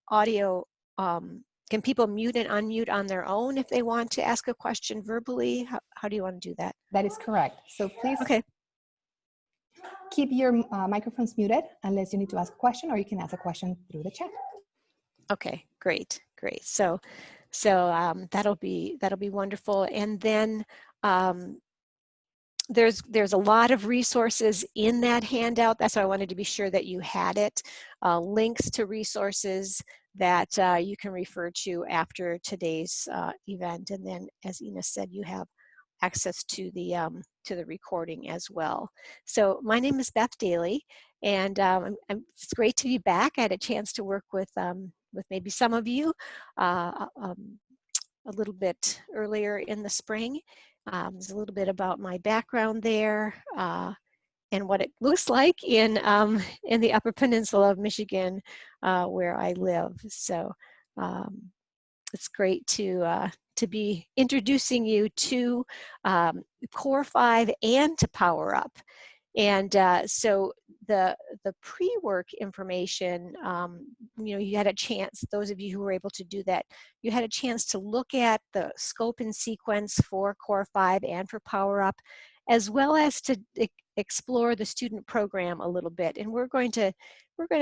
audio, can people mute and unmute on their own if they want to ask a question verbally? How do you want to do that? That is correct. So please Okay. keep your microphones muted unless you need to ask a question, or you can ask a question through the chat. Okay, great. So that'll be wonderful. And then there's a lot of resources in that handout. That's why I wanted to be sure that you had it. Links to resources that you can refer to after today's event. And then, as Ina said, you have access to the recording as well. So my name is Beth Daly, and it's great to be back. I had a chance to work with maybe some of you a little bit earlier in the spring. There's a little bit about my background there and what it looks like in the Upper Peninsula of Michigan, where I live. So it's great to be introducing you to Core 5 and to Power Up. And so the pre-work information, you had a chance, those of you who were able to do that, you had a chance to look at the scope and sequence for Core 5 and for Power Up, as well as to explore the student program a little bit. And we're going to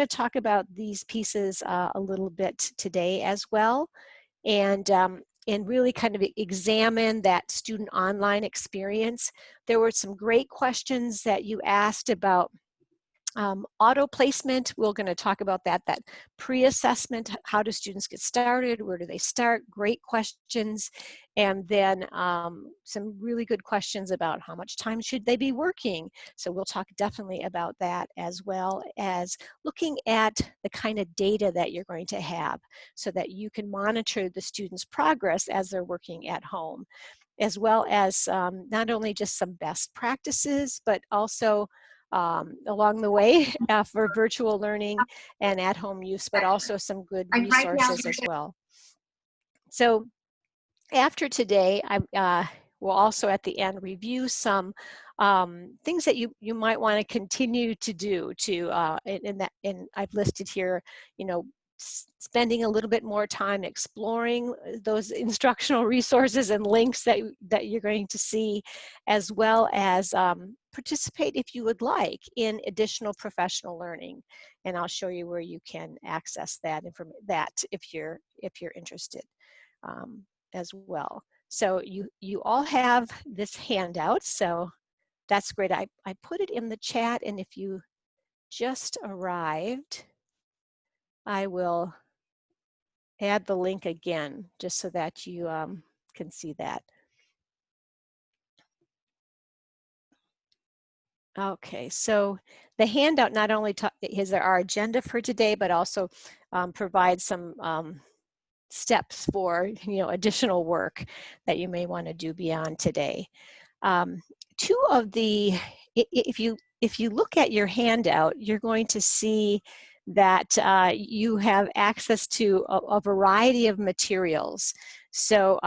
talk about these pieces a little bit today as well. And really kind of examine that student online experience. There were some great questions that you asked about auto placement. We're going to talk about that pre-assessment. How do students get started? Where do they start? Great questions. And then some really good questions about how much time should they be working. So we'll talk definitely about that, as well as looking at the kind of data that you're going to have so that you can monitor the students' progress as they're working at home, as well as not only just some best practices, but also along the way for virtual learning and at-home use, but also some good resources as well. So after today, I will also at the end review some things that you might want to continue to do and I've listed here, spending a little bit more time exploring those instructional resources and links that you're going to see, as well as participate if you would like in additional professional learning. And I'll show you where you can access that if you're interested as well. So you all have this handout, so that's great. I put it in the chat, and if you just arrived, I will add the link again just so that you can see that. Okay, so the handout not only is our agenda for today, but also provides some steps for additional work that you may want to do beyond today. Two of the, if you look at your handout, you're going to see that you have access to a variety of materials. So,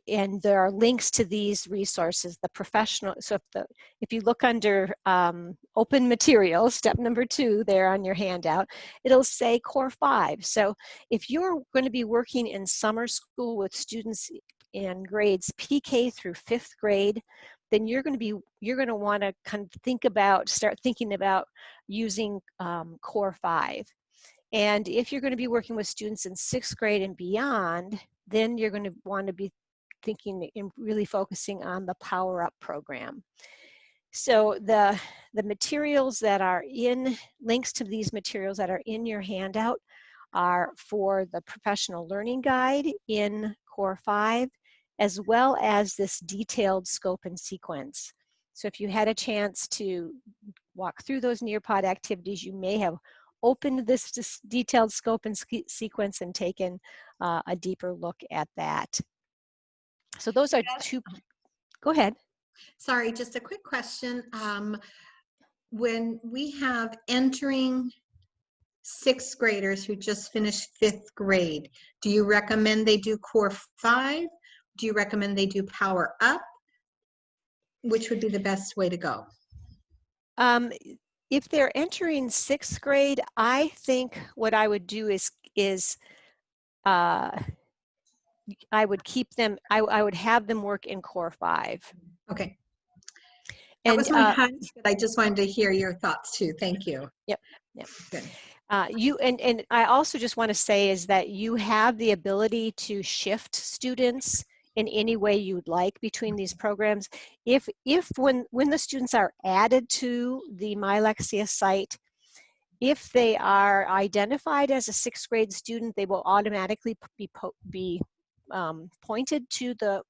and there are links to these resources, the professional, so if you look under open materials, step number 2 there on your handout, it'll say Core 5. So if you're going to be working in summer school with students in grades PK through 5th grade, then you're going to want to kind of start thinking about using Core 5. And if you're going to be working with students in 6th grade and beyond, then you're going to want to be thinking and really focusing on the Power Up program. So the materials that are links to these materials that are in your handout are for the professional learning guide in Core 5, as well as this detailed scope and sequence. So if you had a chance to walk through those Nearpod activities, you may have opened this detailed scope and sequence and taken a deeper look at that. So those are two. Go ahead. Sorry, just a quick question. When we have entering 6th graders who just finished 5th grade, do you recommend they do Core 5? Do you recommend they do Power Up? Which would be the best way to go? if they're entering 6th grade, I think what I would do is uh, I would keep them, I would have them work in Core 5. Okay. That And was my hunch, but I just wanted to hear your thoughts too. Thank you. yep, yep. Good. And I also just want to say is that you have the ability to shift students in any way you'd like between these programs. If when the students are added to the MyLexia site, if they are identified as a 6th grade student, they will automatically be pointed to the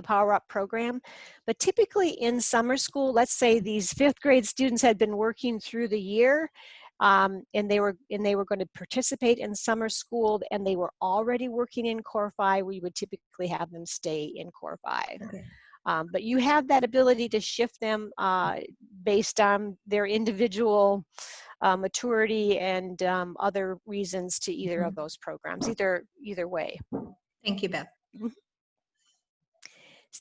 Power Up program. But typically in summer school, let's say these 5th grade students had been working through the year, and they were going to participate in summer school, and they were already working in Core 5, we would typically have them stay in Core 5. Okay. But you have that ability to shift them based on their individual maturity and other reasons to either of those programs, either way. Thank you, Beth.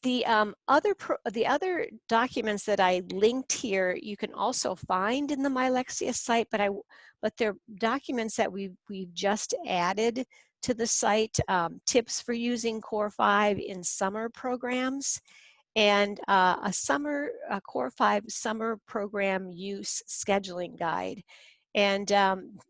The other documents that I linked here, you can also find in the MyLexia site, but they're documents that we've just added to the site, tips for using Core 5 in summer programs, and a Core 5 summer program use scheduling guide. And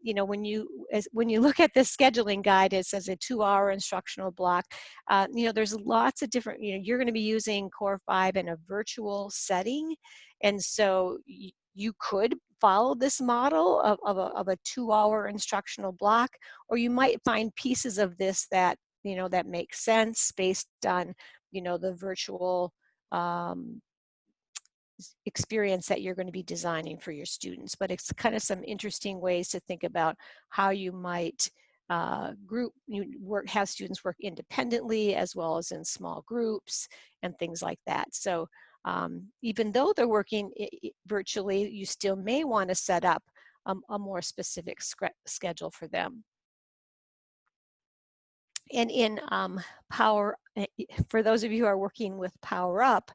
you know, when you look at this scheduling guide, it says a 2-hour instructional block. You know, there's lots of different, you know, you're going to be using Core 5 in a virtual setting, and so you could follow this model of a 2-hour instructional block, or you might find pieces of this that, you know, that make sense based on, you know, the virtual experience that you're going to be designing for your students. But it's kind of some interesting ways to think about how you might have students work independently as well as in small groups and things like that. So even though they're working virtually, you still may want to set up a more specific schedule for them. And in for those of you who are working with Power Up,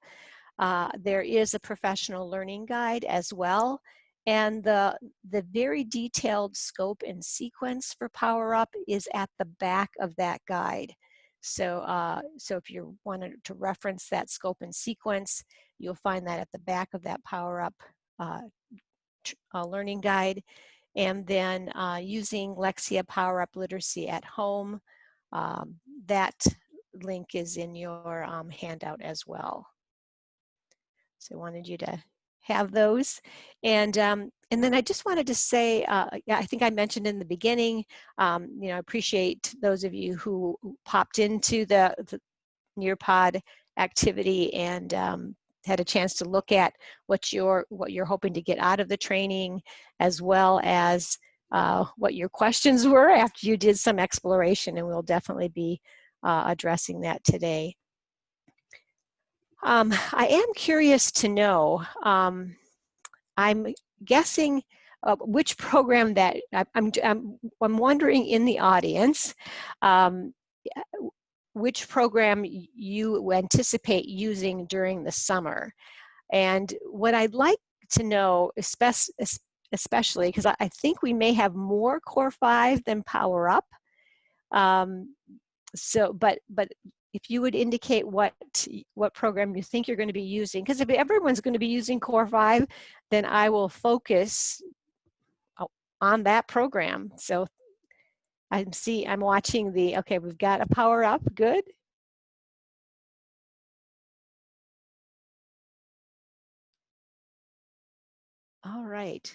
there is a professional learning guide as well. And the very detailed scope and sequence for Power Up is at the back of that guide. So, so if you wanted to reference that scope and sequence, you'll find that at the back of that Power Up learning guide. And then using Lexia Power Up Literacy at Home, that link is in your handout as well. So I wanted you to have those. And then I just wanted to say, yeah, I think I mentioned in the beginning, you know, I appreciate those of you who popped into the Nearpod activity and had a chance to look at what you're hoping to get out of the training, as well as what your questions were after you did some exploration, and we'll definitely be addressing that today. I am curious to know, I'm guessing which program that, I'm wondering in the audience, which program you anticipate using during the summer. And what I'd like to know, especially because I think we may have more Core 5 than Power Up. So, but if you would indicate what program you think you're going to be using, because if everyone's going to be using Core 5, then I will focus on that program. So I'm watching okay, we've got a Power Up, good. All right.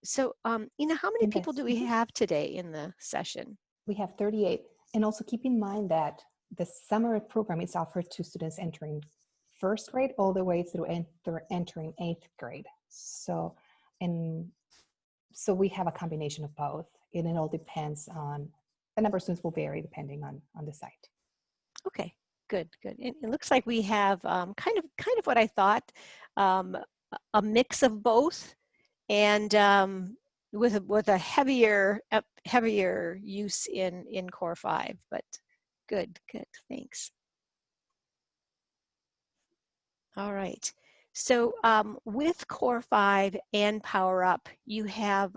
So, Ina, how many people do we have today in the session? We have 38. And also keep in mind that the summer program is offered to students entering 1st grade all the way through entering 8th grade. So we have a combination of both, and it all depends on, the number of students will vary depending on the site. Okay, good. It looks like we have kind of what I thought, a mix of both, and with a heavier use in Core 5, but good, thanks. All right, So with Core 5 and Power Up, you have,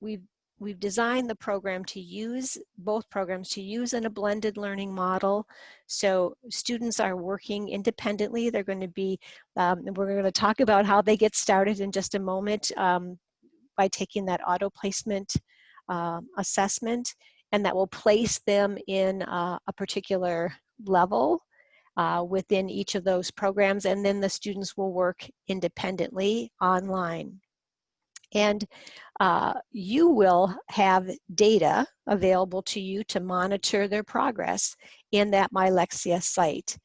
we've designed the program to use, both programs to use in a blended learning model. So students are working independently. They're going to be, we're going to talk about how they get started in just a moment by taking that auto placement assessment, and that will place them in a particular level within each of those programs, and then the students will work independently online. And you will have data available to you to monitor their progress in that My Lexia site.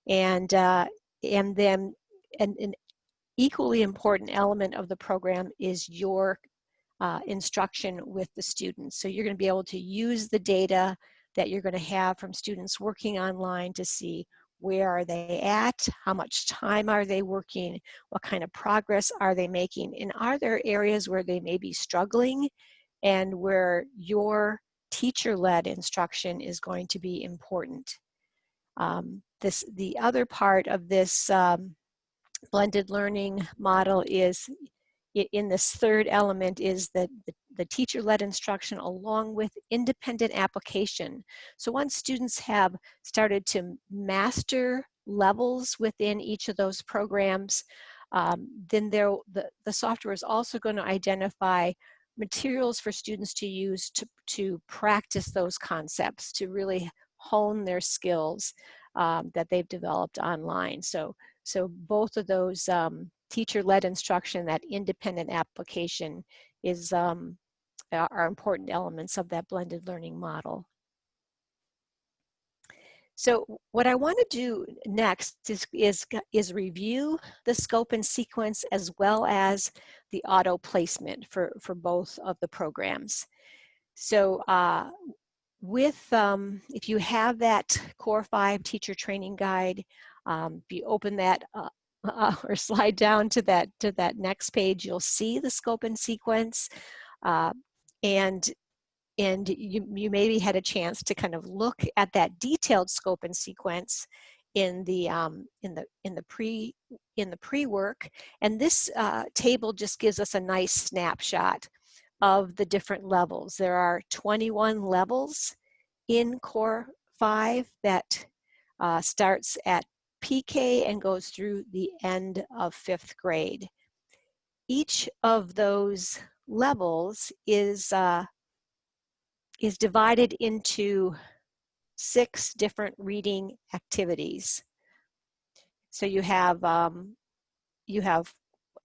And then an equally important element of the program is your instruction with the students. So you're going to be able to use the data that you're going to have from students working online to see where are they at, how much time are they working, what kind of progress are they making, and are there areas where they may be struggling and where your teacher-led instruction is going to be important. The other part of this blended learning model is, in this third element, is that the teacher-led instruction along with independent application. So once students have started to master levels within each of those programs, then the software is also going to identify materials for students to use to practice those concepts, to really hone their skills that they've developed online. So both of those teacher-led instruction, that independent application, is are important elements of that blended learning model. So what I want to do next is review the scope and sequence as well as the auto placement for both of the programs. So if you have that Core 5 teacher training guide, if you open that or slide down to that next page, you'll see the scope and sequence, and you maybe had a chance to kind of look at that detailed scope and sequence in the pre-work, and this table just gives us a nice snapshot of the different levels. There are 21 levels in Core 5 that starts at PK and goes through the end of 5th grade. Each of those levels is divided into 6 different reading activities. So you have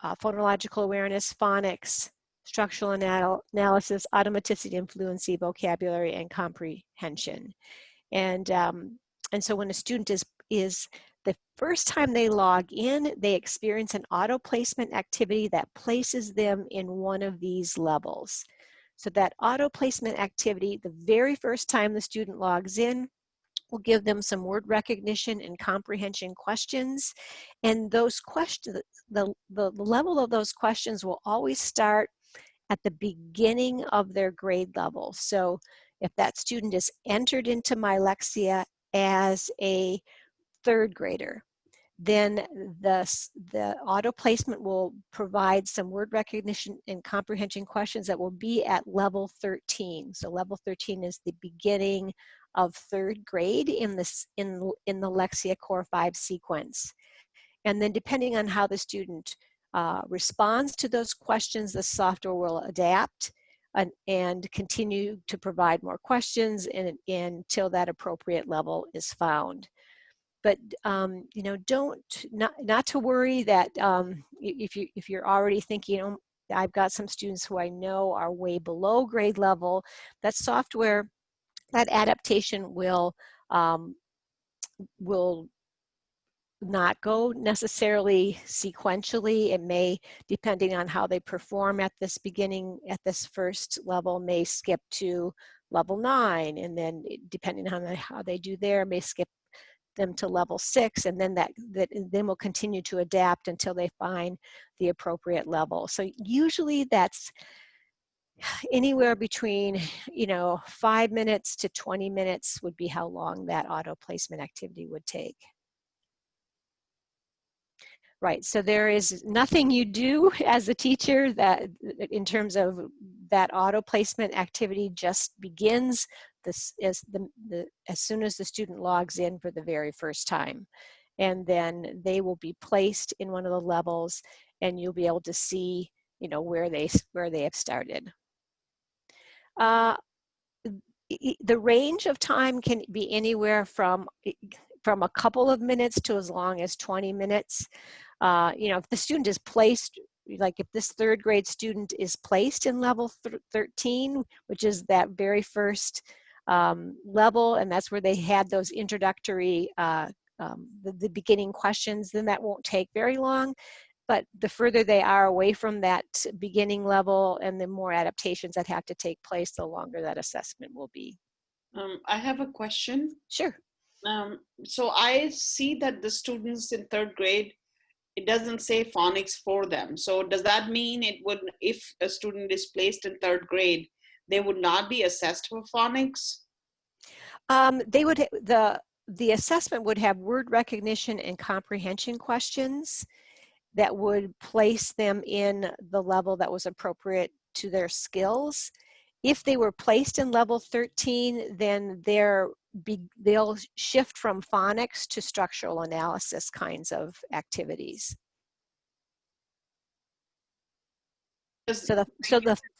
phonological awareness, phonics, structural analysis, automaticity and fluency, vocabulary, and comprehension. And so when a student is the first time they log in, they experience an auto placement activity that places them in one of these levels. So that auto placement activity, the very first time the student logs in, will give them some word recognition and comprehension questions. And those questions, the level of those questions will always start at the beginning of their grade level. So if that student is entered into My Lexia as a 3rd grader, then the auto placement will provide some word recognition and comprehension questions that will be at level 13. So level 13 is the beginning of 3rd grade in the Lexia Core 5 sequence. And then depending on how the student responds to those questions, the software will adapt and continue to provide more questions until that appropriate level is found. But you know, not to worry that if you're already thinking, oh, I've got some students who I know are way below grade level, that software, that adaptation will not go necessarily sequentially. It may, depending on how they perform at this beginning, at this first level, may skip to level 9, and then depending on how they do there, may skip them to level 6, and then then will continue to adapt until they find the appropriate level. So usually that's anywhere between 5 minutes to 20 minutes would be how long that auto placement activity would take. Right, so there is nothing you do as a teacher that in terms of that auto placement activity just begins as soon as the student logs in for the very first time. And then they will be placed in one of the levels and you'll be able to see, you know, where they have started. The range of time can be anywhere from a couple of minutes to as long as 20 minutes. You know, if the student is placed, like if this third grade student is placed in level 13, which is that very first level, and that's where they had those introductory, the beginning questions, then that won't take very long. But the further they are away from that beginning level and the more adaptations that have to take place, the longer that assessment will be. I have a question. Sure. So I see that the students in third grade, it doesn't say phonics for them. So does that mean it would, if a student is placed in third grade, they would not be assessed for phonics? They would, the assessment would have word recognition and comprehension questions that would place them in the level that was appropriate to their skills. If they were placed in level 13, then they'll shift from phonics to structural analysis kinds of activities. So the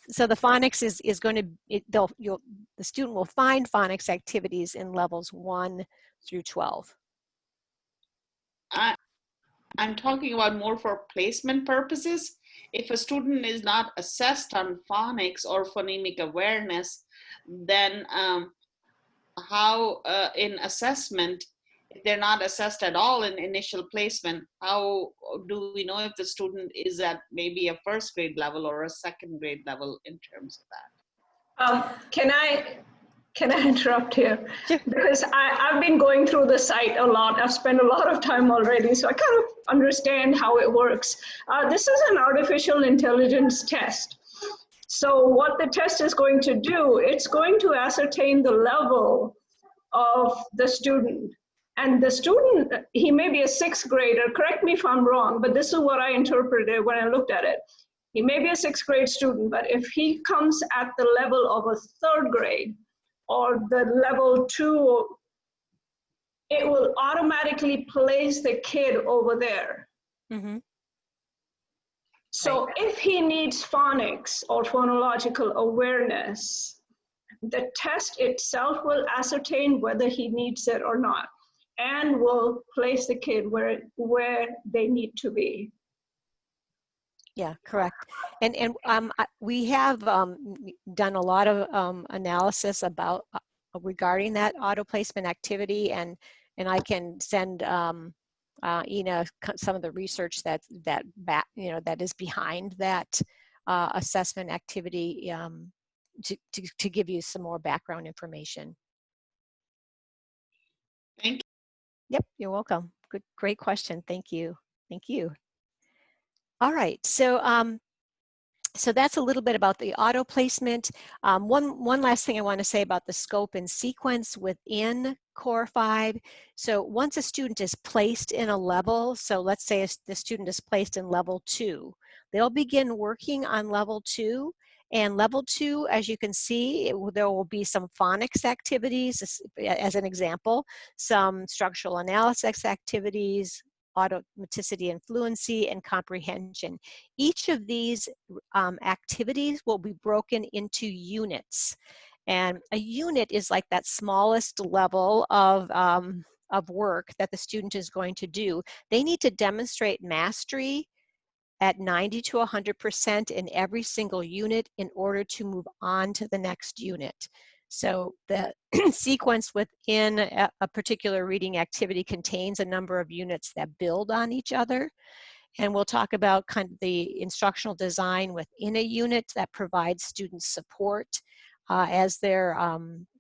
phonics is going to, the student will find phonics activities in levels 1 through 12. I'm talking about more for placement purposes. If a student is not assessed on phonics or phonemic awareness, then how in assessment, if they're not assessed at all in initial placement, how do we know if the student is at maybe a first grade level or a second grade level in terms of that? Can I interrupt here? Sure. Because I've been going through the site a lot. I've spent a lot of time already, so I kind of understand how it works. This is an artificial intelligence test. So what the test is going to do, it's going to ascertain the level of the student. And the student, he may be a sixth grader, correct me if I'm wrong, but this is what I interpreted when I looked at it. He may be a sixth grade student, but if he comes at the level of a third grade, or the level 2, it will automatically place the kid over there. Mm-hmm. So if he needs phonics or phonological awareness, the test itself will ascertain whether he needs it or not, and will place the kid where they need to be. Yeah, correct. And we have done a lot of analysis about regarding that auto placement activity, and I can send Ina some of the research that is behind that assessment activity to give you some more background information. Thank you. Yep, you're welcome. Good, great question. Thank you. Thank you. All right, so so that's a little bit about the auto placement. One last thing I want to say about the scope and sequence within Core 5. So once a student is placed in a level, so let's say the student is placed in level 2, they'll begin working on level 2. And level 2, as you can see, there will be some phonics activities, as an example, some structural analysis activities, automaticity and fluency, and comprehension. Each of these activities will be broken into units. And a unit is like that smallest level of work that the student is going to do. They need to demonstrate mastery at 90 to 100% in every single unit in order to move on to the next unit. So the sequence within a particular reading activity contains a number of units that build on each other. And we'll talk about kind of the instructional design within a unit that provides students support as they're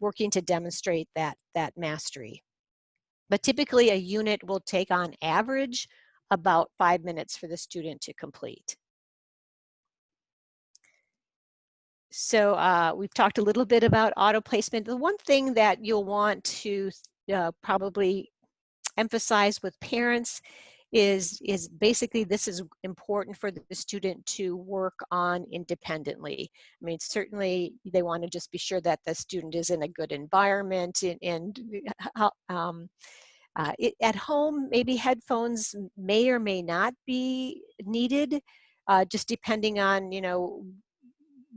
working to demonstrate that mastery. But typically a unit will take on average about 5 minutes for the student to complete. So we've talked a little bit about auto placement. The one thing that you'll want to probably emphasize with parents is basically this is important for the student to work on independently. I mean, certainly they want to just be sure that the student is in a good environment and at home, maybe headphones may or may not be needed, just depending on, you know,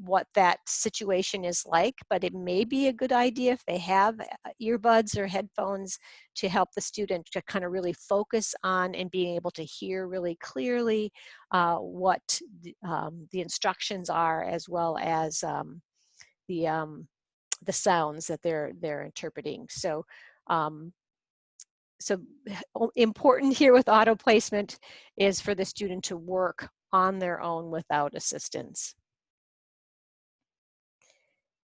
what that situation is like, but it may be a good idea if they have earbuds or headphones to help the student to kind of really focus on and being able to hear really clearly what the instructions are, as well as the sounds that they're interpreting. So so important here with auto placement is for the student to work on their own without assistance.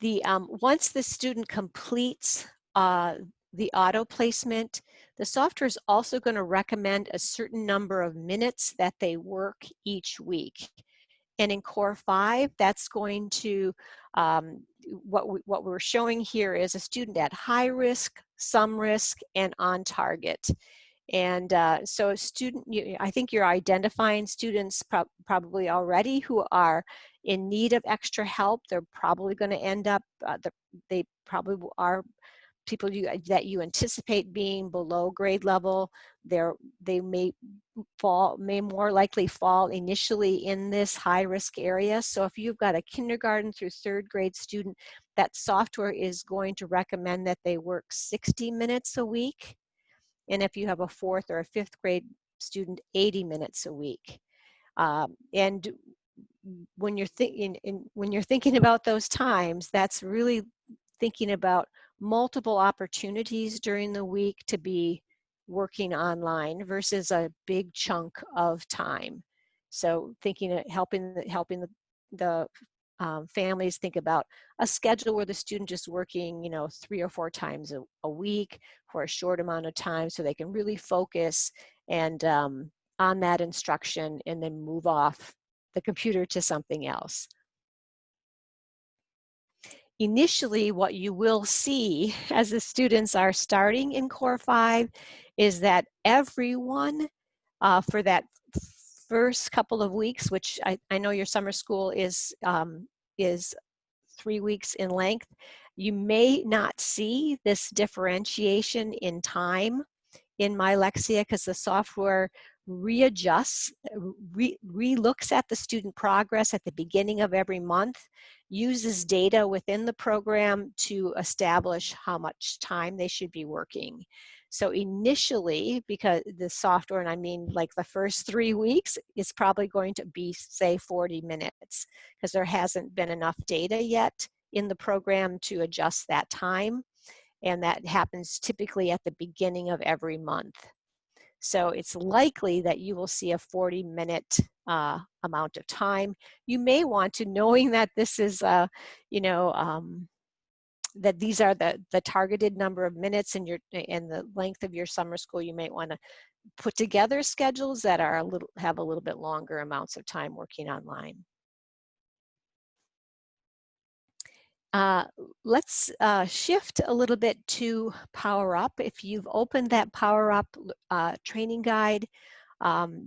Once the student completes the auto placement, the software is also going to recommend a certain number of minutes that they work each week. And in Core 5, that's going to, what we're showing here is a student at high risk, some risk, and on target. And so I think you're identifying students probably already who are in need of extra help. They're probably going to end up, they probably are people that you anticipate being below grade level. They may more likely fall initially in this high risk area. So if you've got a kindergarten through third grade student, that software is going to recommend that they work 60 minutes a week. And if you have a fourth or a fifth grade student, 80 minutes a week. And when you're thinking about those times, that's really thinking about multiple opportunities during the week to be working online versus a big chunk of time. So thinking, helping the families think about a schedule where the student is working, you know, 3 or 4 times a week for a short amount of time, so they can really focus and on that instruction and then move off the computer to something else. Initially, what you will see as the students are starting in Core 5 is that everyone for that first couple of weeks, which I know your summer school is 3 weeks in length, you may not see this differentiation in time in my Lexia because the software readjusts, re-looks at the student progress at the beginning of every month, uses data within the program to establish how much time they should be working. So initially, because the software, and I mean like the first 3 weeks, is probably going to be, say, 40 minutes because there hasn't been enough data yet in the program to adjust that time. And that happens typically at the beginning of every month. So it's likely that you will see a 40-minute amount of time. You may want to, knowing that this is, you know, that these are the targeted number of minutes and the length of your summer school, you may want to put together schedules that are have a little bit longer amounts of time working online. Let's shift a little bit to Power Up. If you've opened that Power Up training guide,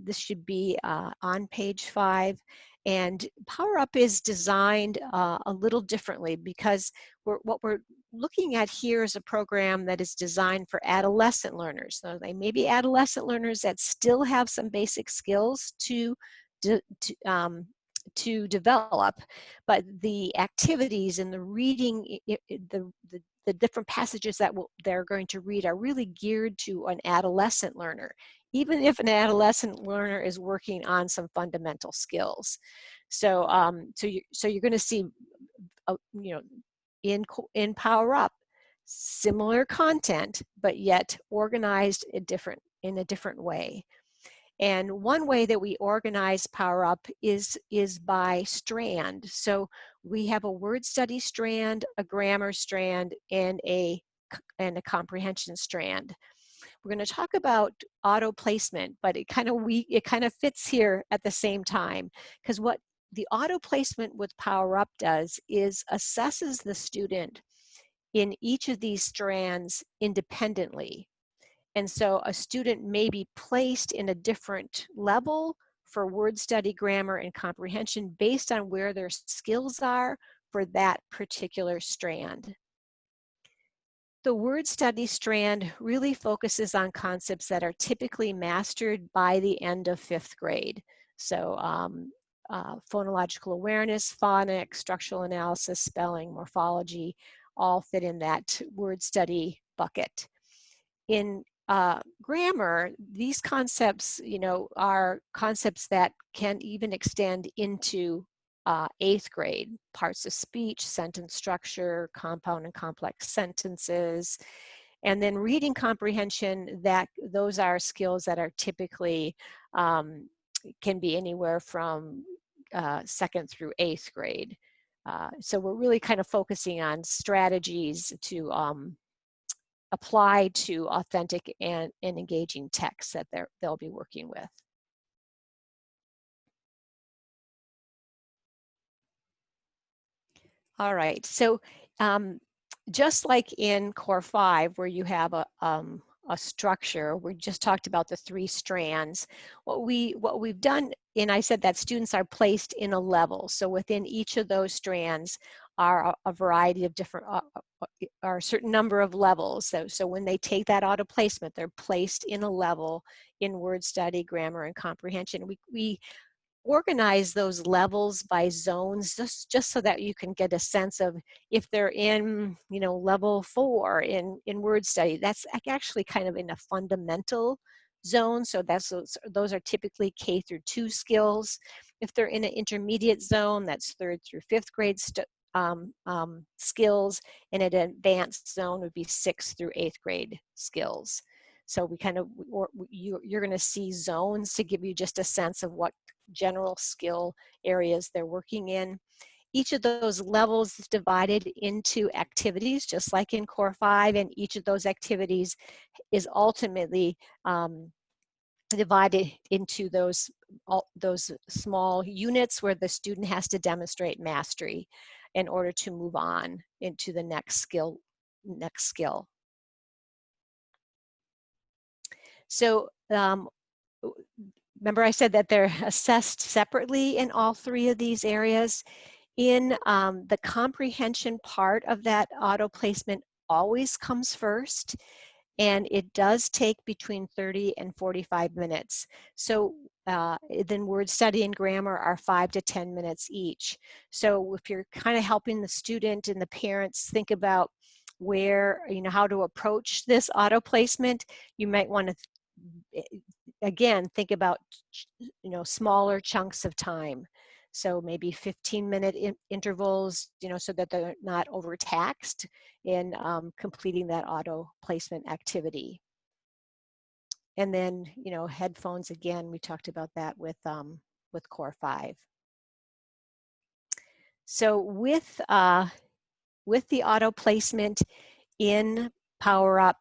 this should be on page 5. And Power Up is designed a little differently because what we're looking at here is a program that is designed for adolescent learners. So they may be adolescent learners that still have some basic skills to develop, but the activities and the reading, the different passages that they're going to read are really geared to an adolescent learner, even if an adolescent learner is working on some fundamental skills. So, so you're going to see, you know, in Power Up, similar content, but yet organized in a different way. And one way that we organize Power Up is by strand. So we have a word study strand, a grammar strand, and a comprehension strand. We're going to talk about auto placement, but it kind of fits here at the same time, because what the auto placement with Power Up does is assesses the student in each of these strands independently. And so a student may be placed in a different level for word study, grammar, and comprehension based on where their skills are for that particular strand. The word study strand really focuses on concepts that are typically mastered by the end of 5th grade. So phonological awareness, phonics, structural analysis, spelling, morphology, all fit in that word study bucket. In grammar, these concepts, are concepts that can even extend into 8th grade. Parts of speech, sentence structure, compound and complex sentences, and then reading comprehension, those are skills that are typically can be anywhere from 2nd through 8th grade. So we're really kind of focusing on strategies to apply to authentic and engaging texts that they'll be working with. All right, so just like in Core 5, where you have a structure, we just talked about the 3 strands. What we've done, and I said that students are placed in a level. So within each of those strands are a variety of different, are a certain number of levels. So when they take that auto placement, they're placed in a level in word study, grammar, and comprehension. We organize those levels by zones just so that you can get a sense of if they're in level 4 in word study. That's actually kind of in a fundamental zone, so those are typically K through 2 skills. If they're in an intermediate zone, that's 3rd through 5th grade skills, and an advanced zone would be 6th through 8th grade skills. So you're going to see zones to give you just a sense of what general skill areas they're working in. Each of those levels is divided into activities, just like in Core 5, and each of those activities is ultimately divided into those small units where the student has to demonstrate mastery in order to move on into the next skill. So remember I said that they're assessed separately in all 3 of these areas. In the comprehension part of that auto placement always comes first, and it does take between 30 and 45 minutes. So then word study and grammar are 5 to 10 minutes each. So if you're kind of helping the student and the parents think about where, how to approach this auto placement, you might want to again think about smaller chunks of time. So maybe 15-minute intervals, so that they're not overtaxed in completing that auto placement activity. And then, headphones, again, we talked about that with Core 5. So with the auto placement in Power Up,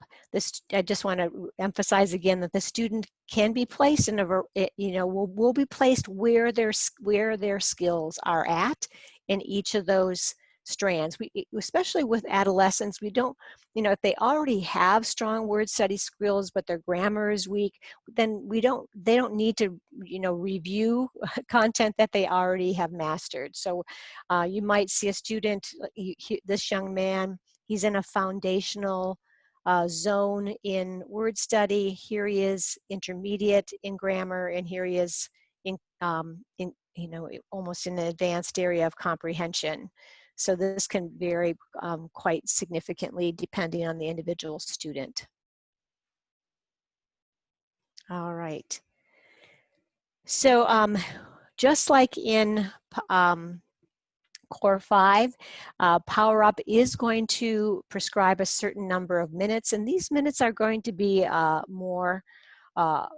I just want to emphasize again that the student can be placed in will be placed where their skills are at in each of those strands. Especially with adolescents, we don't, if they already have strong word study skills but their grammar is weak, then they don't need to review content that they already have mastered. So you might see a student, this young man, he's in a foundational zone in word study. Here he is intermediate in grammar, and here he is in almost in an advanced area of comprehension. So this can vary quite significantly depending on the individual student. All right. So just like in Core 5, Power Up is going to prescribe a certain number of minutes, and these minutes are going to be more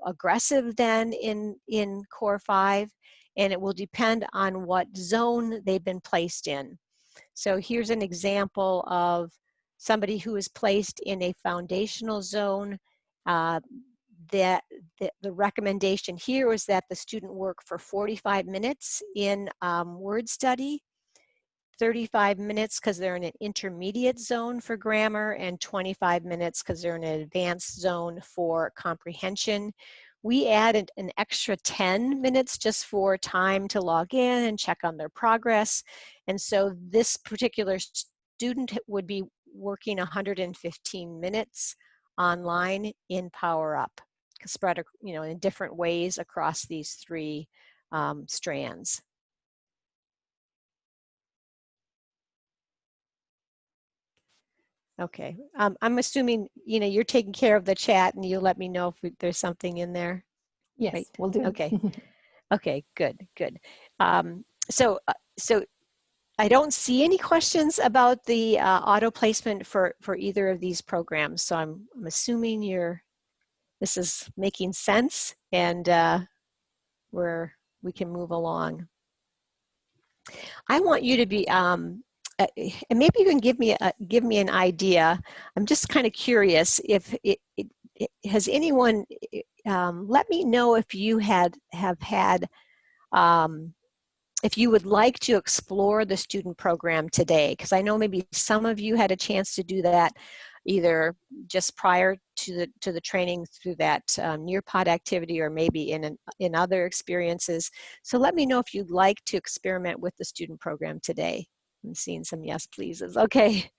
aggressive than in Core 5, and it will depend on what zone they've been placed in. So here's an example of somebody who is placed in a foundational zone. The recommendation here is that the student work for 45 minutes in word study. 35 minutes because they're in an intermediate zone for grammar, and 25 minutes because they're in an advanced zone for comprehension. We added an extra 10 minutes just for time to log in and check on their progress. And so this particular student would be working 115 minutes online in Power Up, spread, in different ways across these 3 strands. Okay, I'm assuming, you're taking care of the chat and you'll let me know if there's something in there. Yes, Right? we'll do. Okay, okay, good. So I don't see any questions about the auto placement for either of these programs. So I'm assuming this is making sense, and we can move along. I want you to be, and maybe you can give me an idea. I'm just kind of curious if has anyone, let me know if you have had, if you would like to explore the student program today, because I know maybe some of you had a chance to do that either just prior to the training through that Nearpod activity, or maybe in other experiences. So let me know if you'd like to experiment with the student program today. I'm seeing some yes pleases. Okay,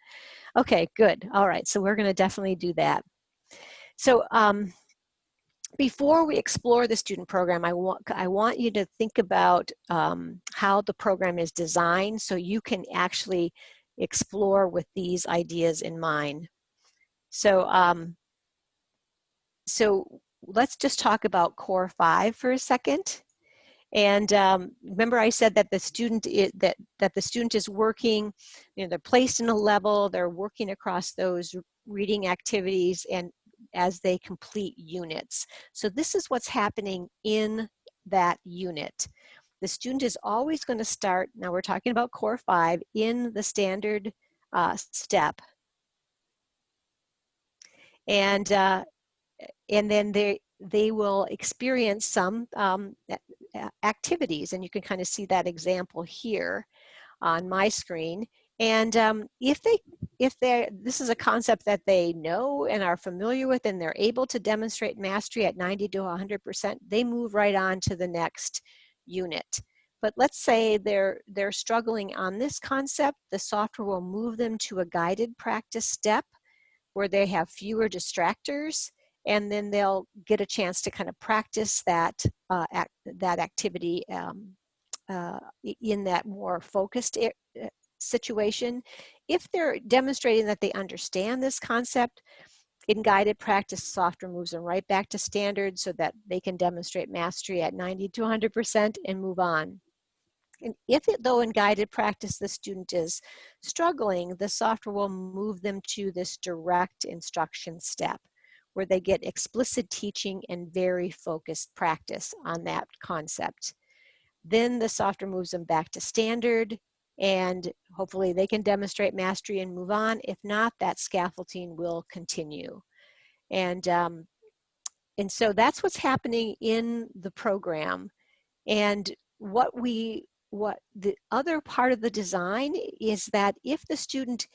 okay, good. All right, so we're going to definitely do that. So before we explore the student program, I want you to think about how the program is designed so you can actually explore with these ideas in mind. So, so let's just talk about Core 5 for a second. And remember I said that the student is working, they're placed in a level, they're working across those reading activities and as they complete units. So this is what's happening in that unit. The student is always going to start, now we're talking about Core 5, in the standard step. And then they will experience some activities, and you can kind of see that example here on my screen. And this is a concept that they know and are familiar with, and they're able to demonstrate mastery at 90 to 100%, they move right on to the next unit. But let's say they're struggling on this concept, the software will move them to a guided practice step where they have fewer distractors, and then they'll get a chance to kind of practice that activity in that more focused situation. If they're demonstrating that they understand this concept, in guided practice, software moves them right back to standard so that they can demonstrate mastery at 90 to 100% and move on. And if though in guided practice the student is struggling, the software will move them to this direct instruction step where they get explicit teaching and very focused practice on that concept. Then the software moves them back to standard, and hopefully they can demonstrate mastery and move on. If not, that scaffolding will continue. And so that's what's happening in the program. And what the other part of the design is that if the student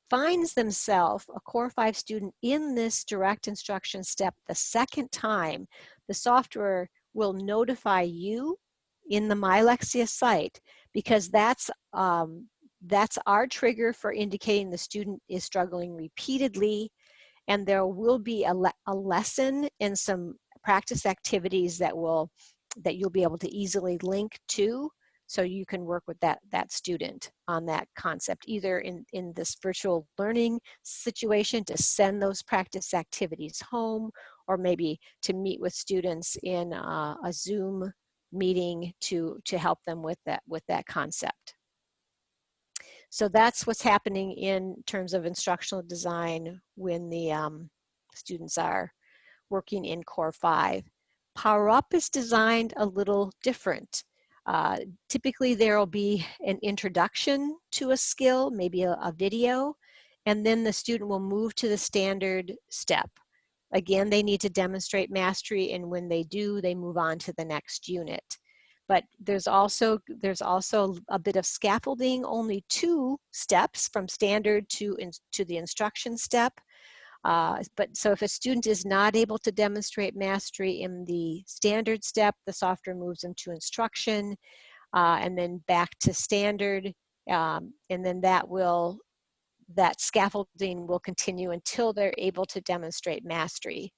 finds themselves a Core 5 student in this direct instruction step the second time, the software will notify you in the My Lexia site, because that's our trigger for indicating the student is struggling repeatedly, and there will be a lesson and some practice activities that you'll be able to easily link to, so you can work with that student on that concept, either in this virtual learning situation to send those practice activities home, or maybe to meet with students in a Zoom meeting to help them with that concept. So that's what's happening in terms of instructional design when the students are working in Core 5. Power Up is designed a little different. Typically there will be an introduction to a skill, maybe a video, and then the student will move to the standard step. Again, they need to demonstrate mastery, and when they do, they move on to the next unit. but there's also a bit of scaffolding, only 2 steps from standard to the instruction step. But so if a student is not able to demonstrate mastery in the standard step, the software moves them to instruction, and then back to standard, and then that scaffolding will continue until they're able to demonstrate mastery.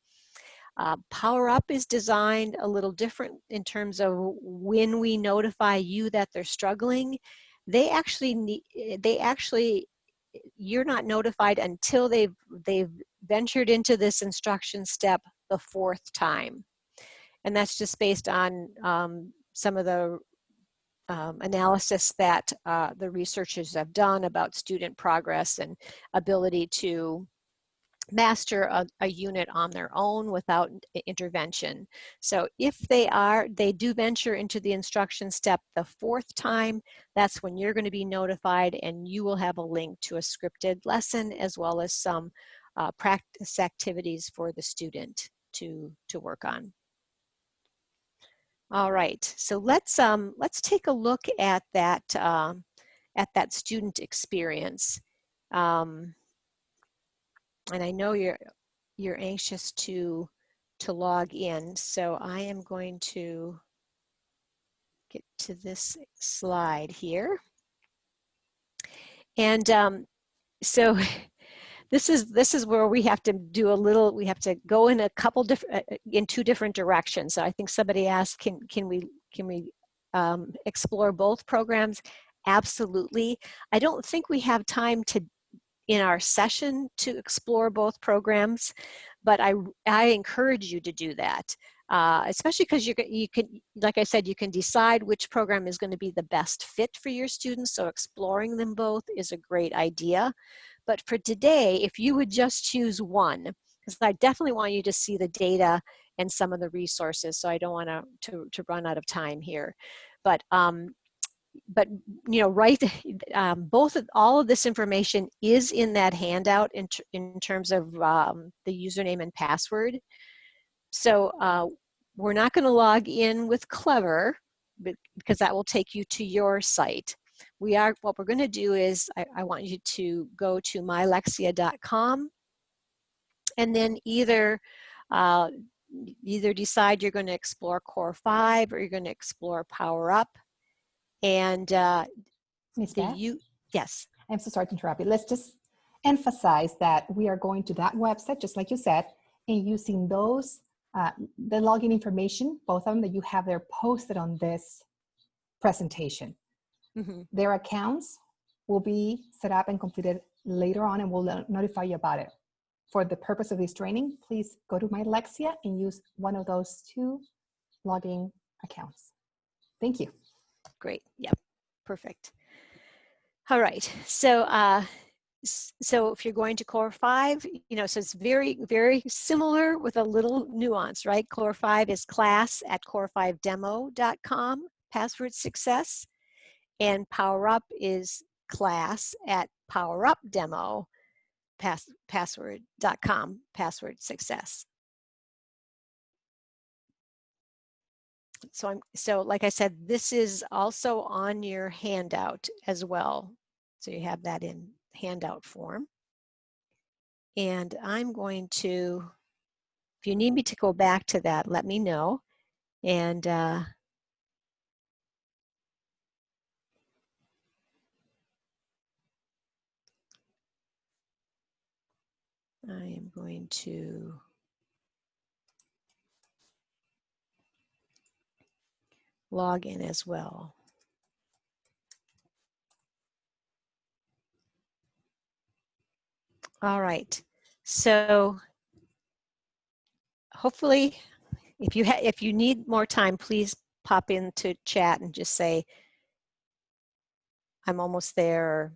Power Up is designed a little different in terms of when we notify you that they're struggling. You're not notified until they've ventured into this instruction step the 4th time. And that's just based on some of the analysis that the researchers have done about student progress and ability to master a unit on their own without intervention. So if they do venture into the instruction step the 4th time, that's when you're going to be notified, and you will have a link to a scripted lesson as well as some practice activities for the student to work on. All right, so let's take a look at that student experience. And I know you're anxious to log in, so I am going to get to this slide here. And so this is where we have to do we have to go in a couple different, in 2 different directions. So I think somebody asked, can we explore both programs? Absolutely. I don't think we have time in our session to explore both programs, but I encourage you to do that, especially because you can, like I said, you can decide which program is going to be the best fit for your students, so exploring them both is a great idea. But for today, if you would just choose one, because I definitely want you to see the data and some of the resources, so I don't want to run out of time here. But you know, all of this information is in that handout in terms of the username and password. So we're not going to log in with Clever because that will take you to your site. What we're going to do is I want you to go to mylexia.com and then either decide you're going to explore Core 5 or you're going to explore Power Up. And Ms. Beth? Yes. I'm so sorry to interrupt you. Let's just emphasize that we are going to that website, just like you said, and using those, the login information, both of them that you have there posted on this presentation. Mm-hmm. Their accounts will be set up and completed later on, and we'll notify you about it. For the purpose of this training, please go to my Lexia and use one of those 2 login accounts. Thank you. Great. Yep. Perfect. All right. So so if you're going to Core 5, you know, so it's very, very similar with a little nuance, right? Core 5 is class@core5demo.com, password success, and Power Up is class@powerupdemo, password.com, password success. So like I said, this is also on your handout as well. So you have that in handout form. And I'm going to, if you need me to go back to that, let me know. And I am going to log in as well. All right, so hopefully if you need more time, please pop into chat and just say, I'm almost there, or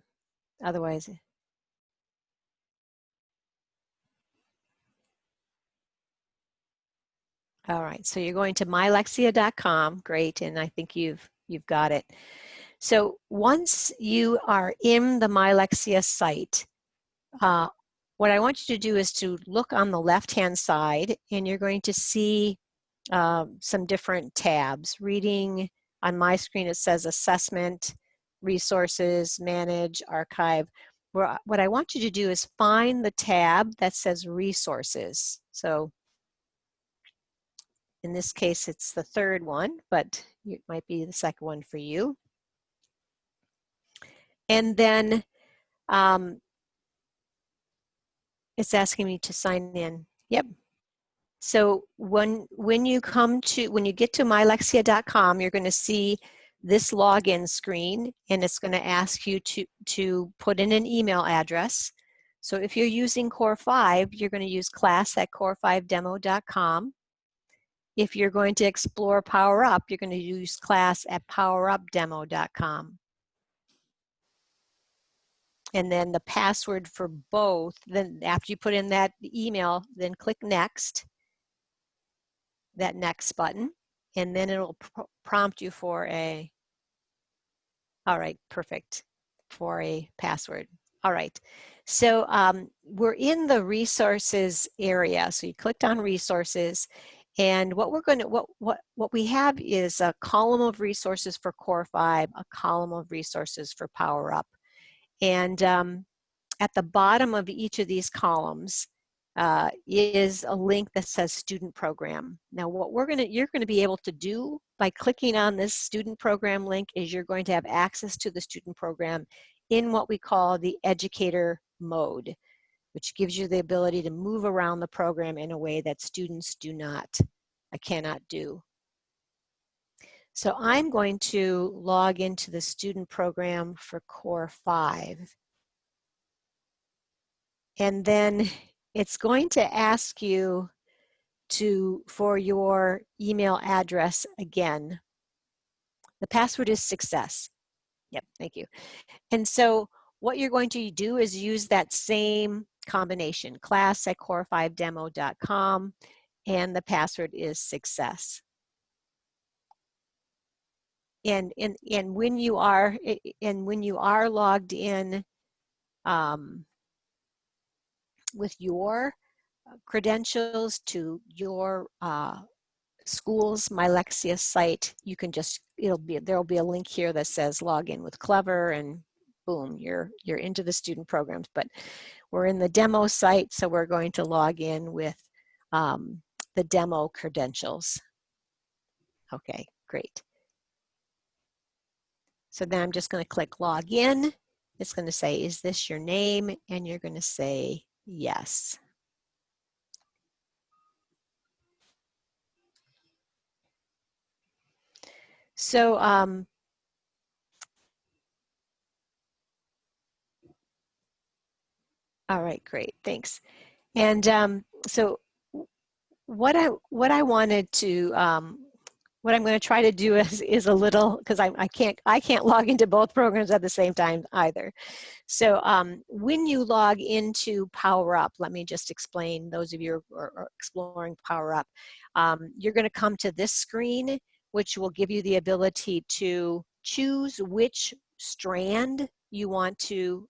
otherwise. All right, so you're going to mylexia.com, great, and I think you've got it. So once you are in the MyLexia site, what I want you to do is to look on the left-hand side, and you're going to see some different tabs: reading, on my screen it says assessment, resources, manage, archive. What I want you to do is find the tab that says resources. So in this case, it's the third one, but it might be the second one for you. And then it's asking me to sign in. Yep. So when you get to mylexia.com, you're going to see this login screen, and it's going to ask you to put in an email address. So if you're using Core 5, you're going to use class@core5demo.com. If you're going to explore Power Up, you're going to use class@powerupdemo.com. And then the password for both, then after you put in that email, then click Next, that Next button, and then it'll prompt you for a, all right, perfect, for a password. All right, so we're in the resources area. So you clicked on resources, and what we're going to, what we have is a column of resources for Core 5, a column of resources for Power Up. And at the bottom of each of these columns is a link that says student program. Now what you're going to be able to do by clicking on this student program link is you're going to have access to the student program in what we call the educator mode, which gives you the ability to move around the program in a way that students cannot do. So I'm going to log into the student program for Core 5. And then it's going to ask you for your email address again. The password is success. Yep, thank you. And so what you're going to do is use that same combination, class@core5demo.com, and the password is success. And when you are logged in with your credentials to your school's MyLexia site, you can just, there'll be a link here that says log in with Clever, and boom, you're into the student programs. But we're in the demo site, so we're going to log in with the demo credentials. Okay, great. So then I'm just going to click log in. It's going to say, is this your name? And you're going to say yes. So all right, great, thanks. And so what I wanted to what I'm going to try to do is a little, because I can't log into both programs at the same time either. So when you log into Power Up, let me just explain, those of you who are exploring Power Up, you're going to come to this screen, which will give you the ability to choose which strand you want to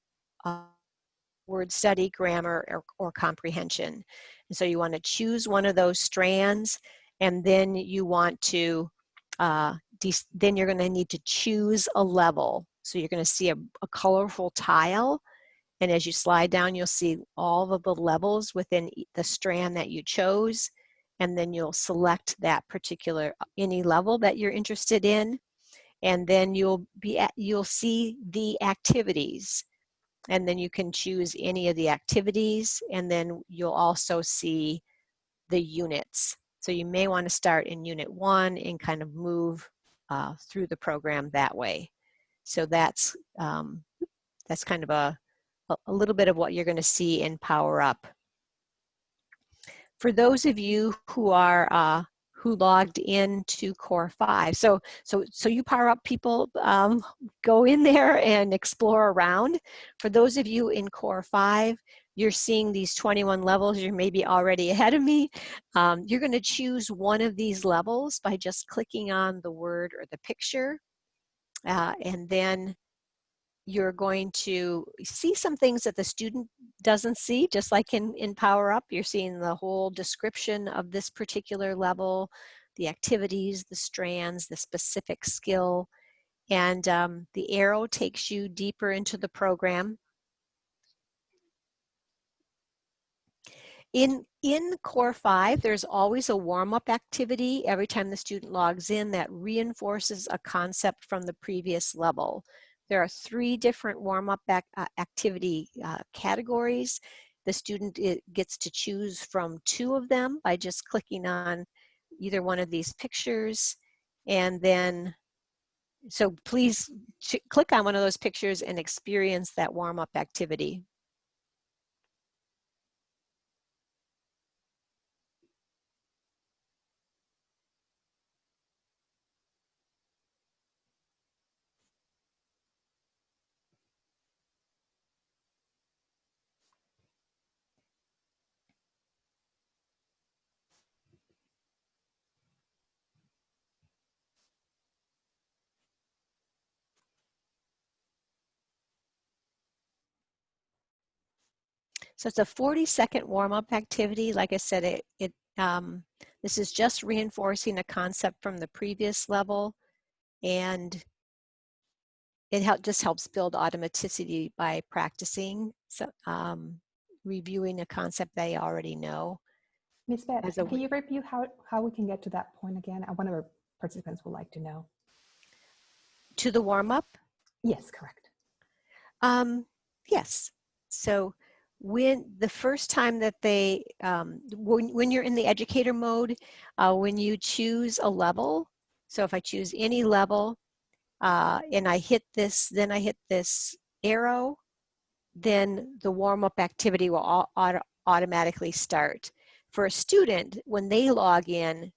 word study, grammar, or comprehension. And so you want to choose one of those strands, and then you want to, then you're going to need to choose a level. So you're going to see a colorful tile, and as you slide down, you'll see all of the levels within the strand that you chose, and then you'll select that particular, any level that you're interested in, and then you'll see the activities. And then you can choose any of the activities, and then you'll also see the units. So you may want to start in Unit 1 and kind of move through the program that way. So that's kind of a little bit of what you're going to see in Power Up. For those of you who are who logged into Core 5. So you Power Up people, go in there and explore around. For those of you in Core 5, you're seeing these 21 levels. You're maybe already ahead of me. You're going to choose one of these levels by just clicking on the word or the picture. And then you're going to see some things that the student doesn't see, just like in Power Up. You're seeing the whole description of this particular level, the activities, the strands, the specific skill, and the arrow takes you deeper into the program. In Core 5, there's always a warm-up activity every time the student logs in that reinforces a concept from the previous level. There are 3 different warm-up activity categories. The student gets to choose from 2 of them by just clicking on either one of these pictures, and then, so please click on one of those pictures and experience that warm-up activity. So it's a 40-second warm-up activity. Like I said, this is just reinforcing a concept from the previous level, and it just helps build automaticity by practicing, so, reviewing a concept they already know. Ms. Beth, can you review how we can get to that point again? One of our participants would like to know. To the warm-up? Yes, correct. Yes. So when the first time that they, when you're in the educator mode, when you choose a level, so if I choose any level and I hit this, then I hit this arrow, then the warm-up activity will automatically start. For a student, when they log in,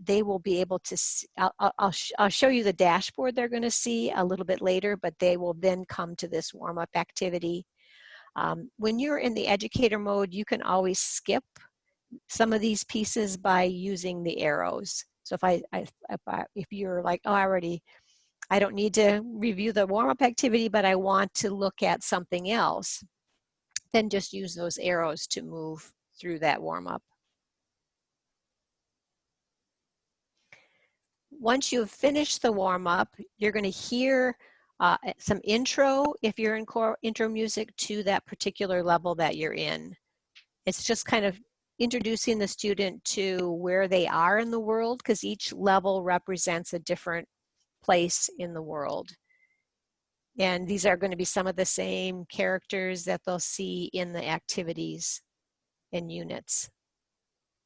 they will be able to see, I'll show you the dashboard they're going to see a little bit later, but they will then come to this warm-up activity. When you're in the educator mode, you can always skip some of these pieces by using the arrows. So if you're like, oh, I don't need to review the warm-up activity, but I want to look at something else, then just use those arrows to move through that warm-up. Once you've finished the warm-up, you're going to hear some intro, if you're in core intro music, to that particular level that you're in. It's just kind of introducing the student to where they are in the world, because each level represents a different place in the world. And these are going to be some of the same characters that they'll see in the activities and units.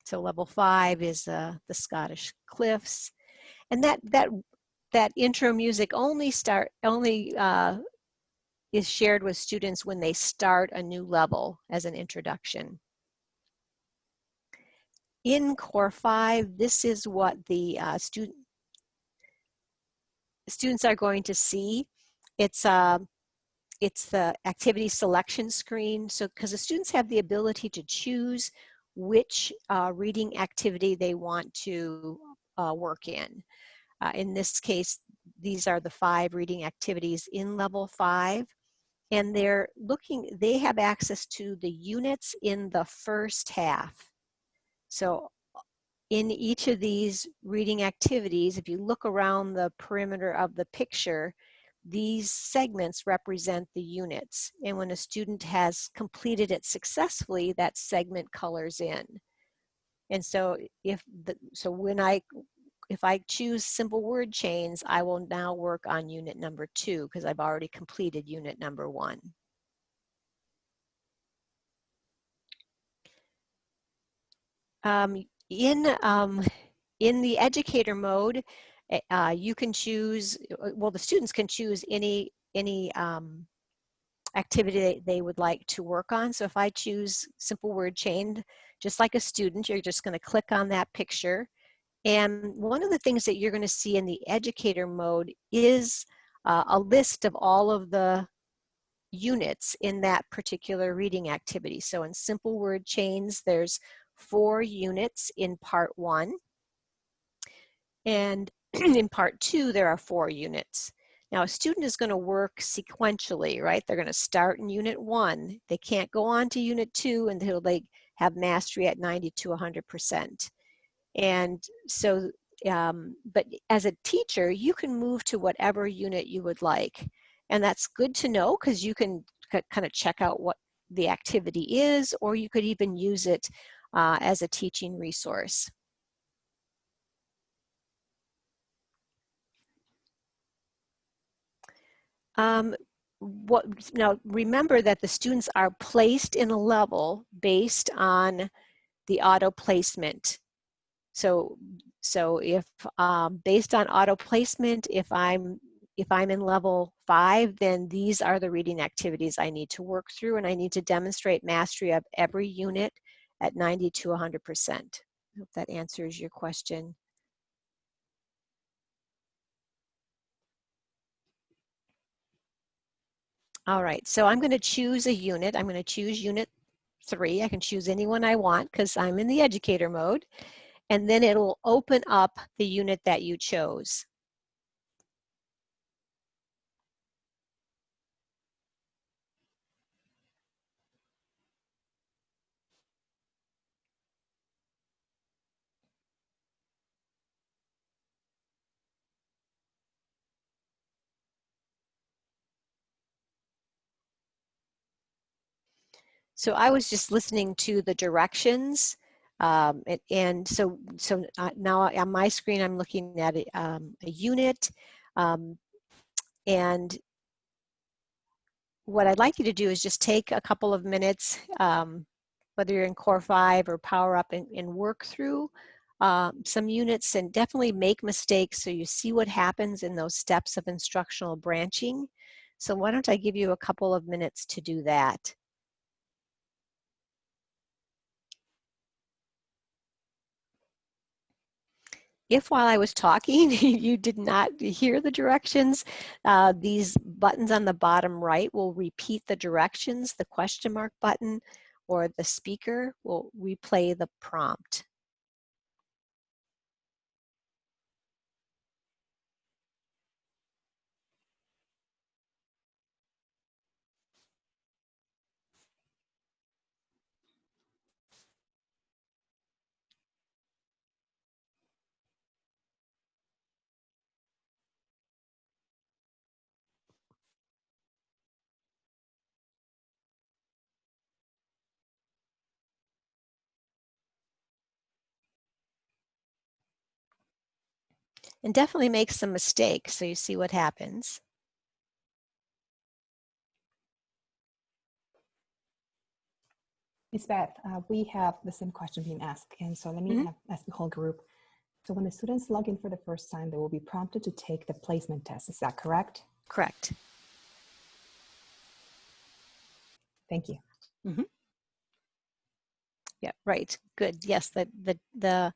So level 5 is the Scottish Cliffs. And that intro music only is shared with students when they start a new level as an introduction. In Core 5, this is what the students are going to see. It's the activity selection screen. So because the students have the ability to choose which reading activity they want to work in. In this case, these are the 5 reading activities in level 5. And they have access to the units in the first half. So in each of these reading activities, if you look around the perimeter of the picture, these segments represent the units. And when a student has completed it successfully, that segment colors in. And so if I choose simple word chains, I will now work on unit number 2 because I've already completed unit number 1. In the educator mode, you can choose, well, the students can choose any activity they would like to work on. So if I choose simple word chain, just like a student, you're just going to click on that picture. And one of the things that you're going to see in the educator mode is a list of all of the units in that particular reading activity. So in simple word chains, there's 4 units in part 1. And in part 2, there are 4 units. Now, a student is going to work sequentially, right? They're going to start in unit 1. They can't go on to unit 2 until they have mastery at 90 to 100%. And so, but as a teacher, you can move to whatever unit you would like. And that's good to know because you can kind of check out what the activity is, or you could even use it as a teaching resource. Now remember that the students are placed in a level based on the auto placement. So if based on auto placement, if I'm in level 5, then these are the reading activities I need to work through, and I need to demonstrate mastery of every unit at 90 to 100%. I hope that answers your question. All right, so I'm going to choose a unit. I'm going to choose unit 3. I can choose any one I want because I'm in the educator mode. And then it'll open up the unit that you chose. So I was just listening to the directions, and so now on my screen I'm looking at a unit, and what I'd like you to do is just take a couple of minutes, whether you're in Core 5 or Power Up, and work through some units, and definitely make mistakes so you see what happens in those steps of instructional branching. So why don't I give you a couple of minutes to do that. If while I was talking, you did not hear the directions, these buttons on the bottom right will repeat the directions. The question mark button or the speaker will replay the prompt. And definitely make some mistakes so you see what happens. Miss Beth, we have the same question being asked. And so let me ask the whole group. So when the students log in for the first time, they will be prompted to take the placement test. Is that correct? Correct. Thank you. Yeah, right. Good. Yes, the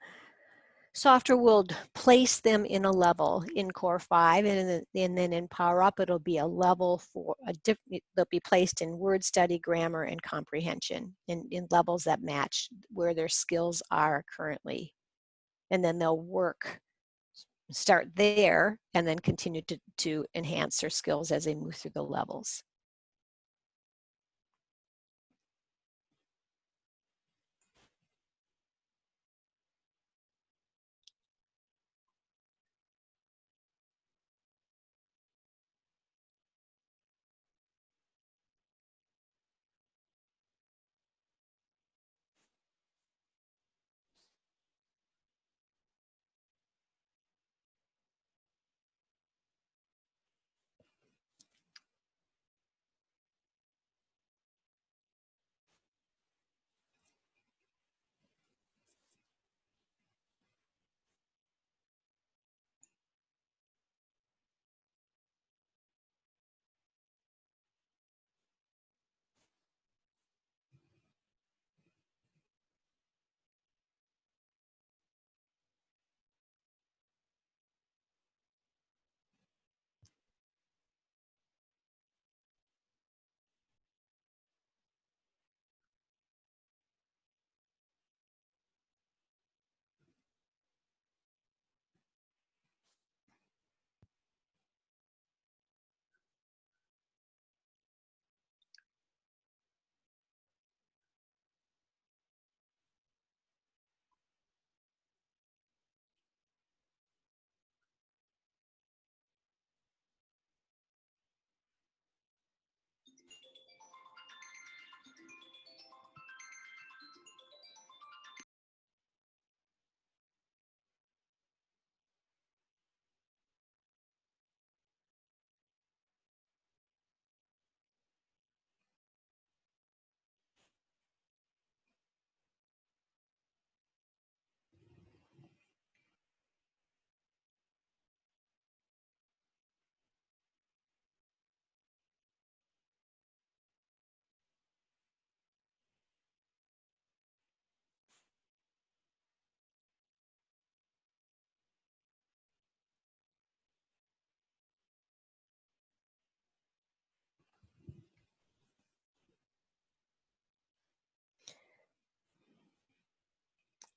software will place them in a level in Core 5, and then in Power Up, it'll be a level for they'll be placed in word study, grammar, and comprehension in levels that match where their skills are currently. And then they'll start there, and then continue to enhance their skills as they move through the levels.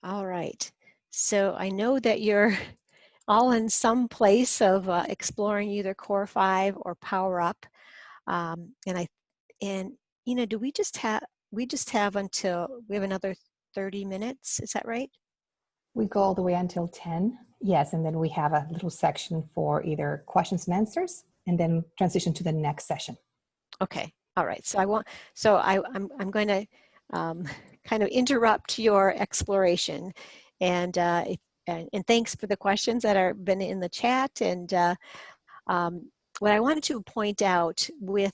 All right. So I know that you're all in some place of exploring either Core 5 or Power Up. And do we have another 30 minutes? Is that right? We go all the way until 10. Yes, and then we have a little section for either questions and answers, and then transition to the next session. Okay. All right. I'm going to kind of interrupt your exploration, and thanks for the questions that are been in the chat. And what I wanted to point out with